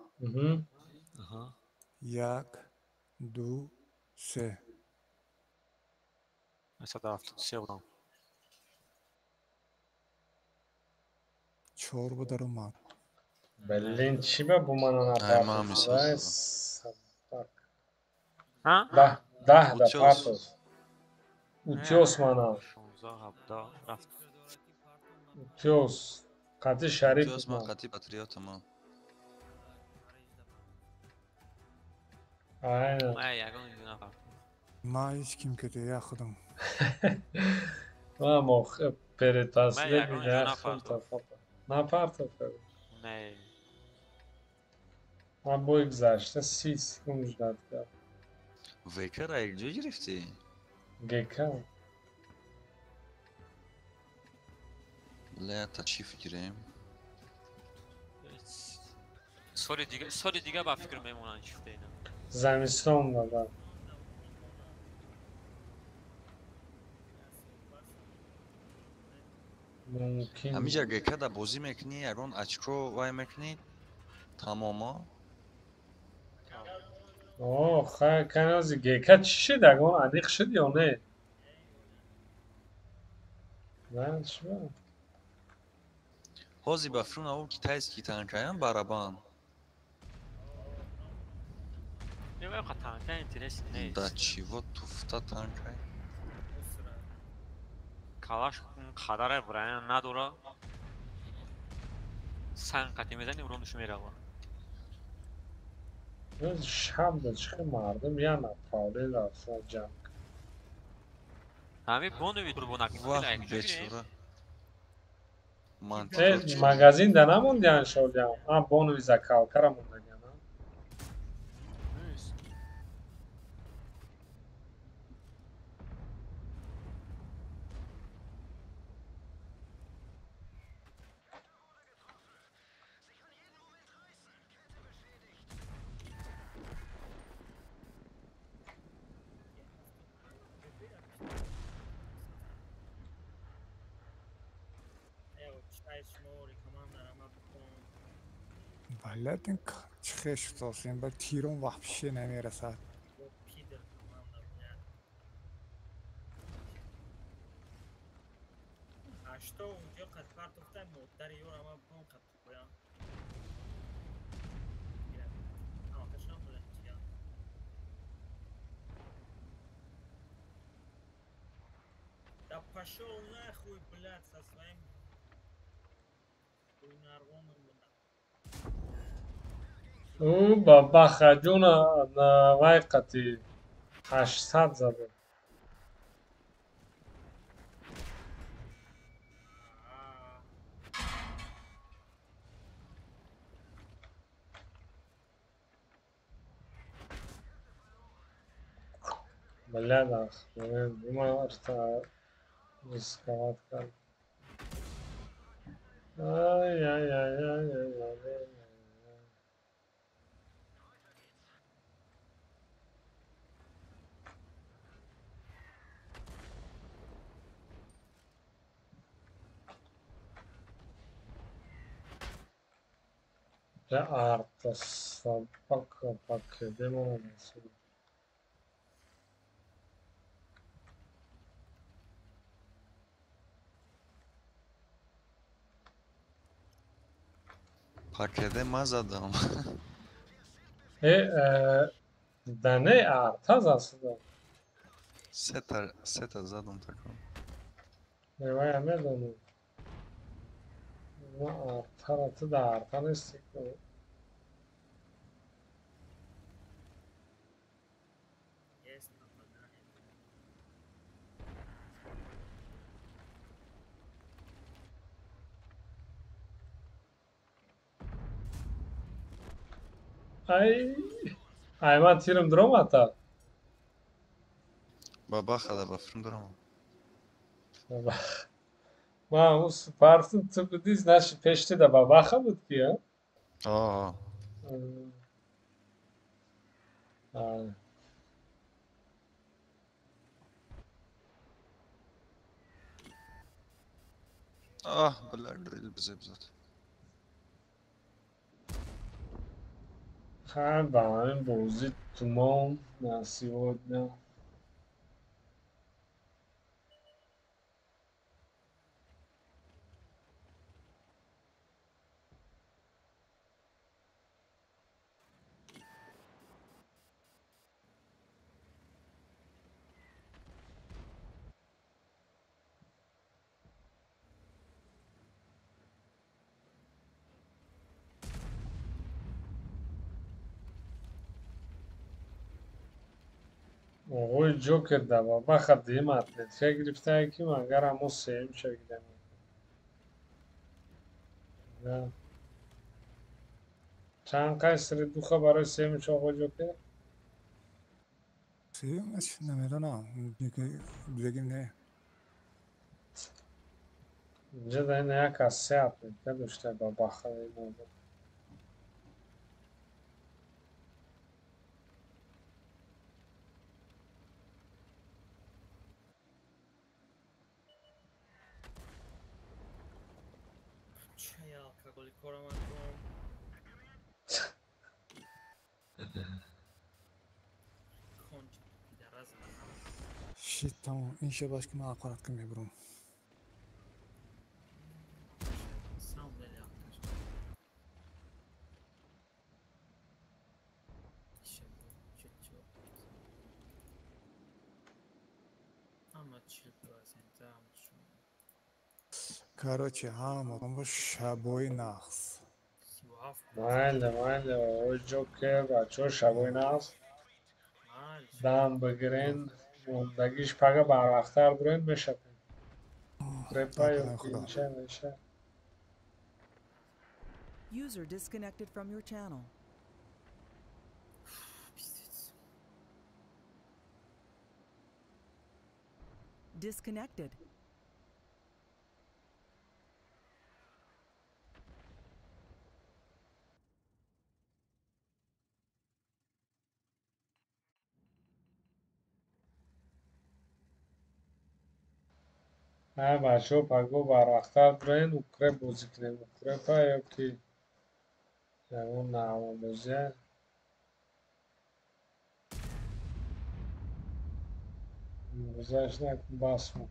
یک دو سه مثلا دافت سه بودم چهار بود در اومد بلین چی با بومانان ای اپارتو مامی شده صد ها؟ ده اوتیوس پارتوس اوتیوس مانا 16 17 رفت اوتیوس قطع شریف اوتیوس بود ما من قطعی پاتریوت ما aynen ای یگان یه نفر ما هیچ کیم که دیگه خودم ما موقع پری من تحصیل یگان دیگه یه خون نفر تو تفاقه نه پرتو کرد نه من بوی گذشته 30 سکون جداد کرد ویکر ای کجا گرفتی؟ گکم لا تشریف گیریم سال دیگه با فکر میمونن شفته اینا زمستان دادم ممکن همیجا گکه دا بازی میکنی اگرون اچکو وای میکنی تماما خیلی کنازی گیکه چی شد اگه انیق شد یا نه؟ نه چرا؟ Hozi bafrun avul ki tez ki tankayan baraban. Ne var katanka interes ne? Da çivo tufta tankay. Kalaş kadar vurayan nadora. Sen katimizden urun düşmeye var. شب da çıkı mardım yana pavle rafsa cam. Hami bunu bir turbo nakli Vah layak çünkü. beçura. Mantıklı. Magazin de namund yani şol ya. Ha bonu viza kalkara munda yani. بلد چه خشت این با تیرون وحشه نمیرسد. هشتا اونجا قد فرد افتن مدر یور اما بکن قد بکنم اما کشم بودن چیا دا پشو نه خوی بلد سسویم خوی نرغون بودن او با بخجون وایقتی 800 زده. بلد است. من ارتا riskavat کرد. ay ay ay ay ay ay. Ya artas bak demo nasıl? Pakede mazadım. Dane artaz aslında. Seta zadım takım. Ne var ya ne donu? Ama artar da artan istekli. yes Ay man tirim durum hatta. Baba kada bafrun duramam. Ma o Spart'ın tıbbı diz naşı peşte de babaxa بود ki ya. Aa. Ay. Ah bilir bize bizat. Ha ben bozit tumon na сегодня. Ой, Джокер да бабаха демат. Нетфе грифтае ки мангар амо сеим шагидам. Да. چند قصر دوخه برای سیمش آقا جوکر؟ سیمش نمیدونم بگیم نه. اینجا da ne kase yaptı işte baba oldu. چه alkagoli koraman kom Чит тамом. Ин шабашки ман ақоратга мебурам. Сам миллиардер. İşte bu kötü oldu. Ama çılgın sen tamam şu. Короче, ҳама бо шабои нағз. Suaf. майли ой ҷокер бачаҳо шабои нағз дам бигирен мондагиш пага барвақтар бурен мешавем крепа ё Апанаи ки худо. меша User disconnected from your channel. Pis. Disconnected. бачаҳо паго барвақтар бурен укреп бозӣ кунем укрепа ё ки ягон наъмобозия гузашт накун басмо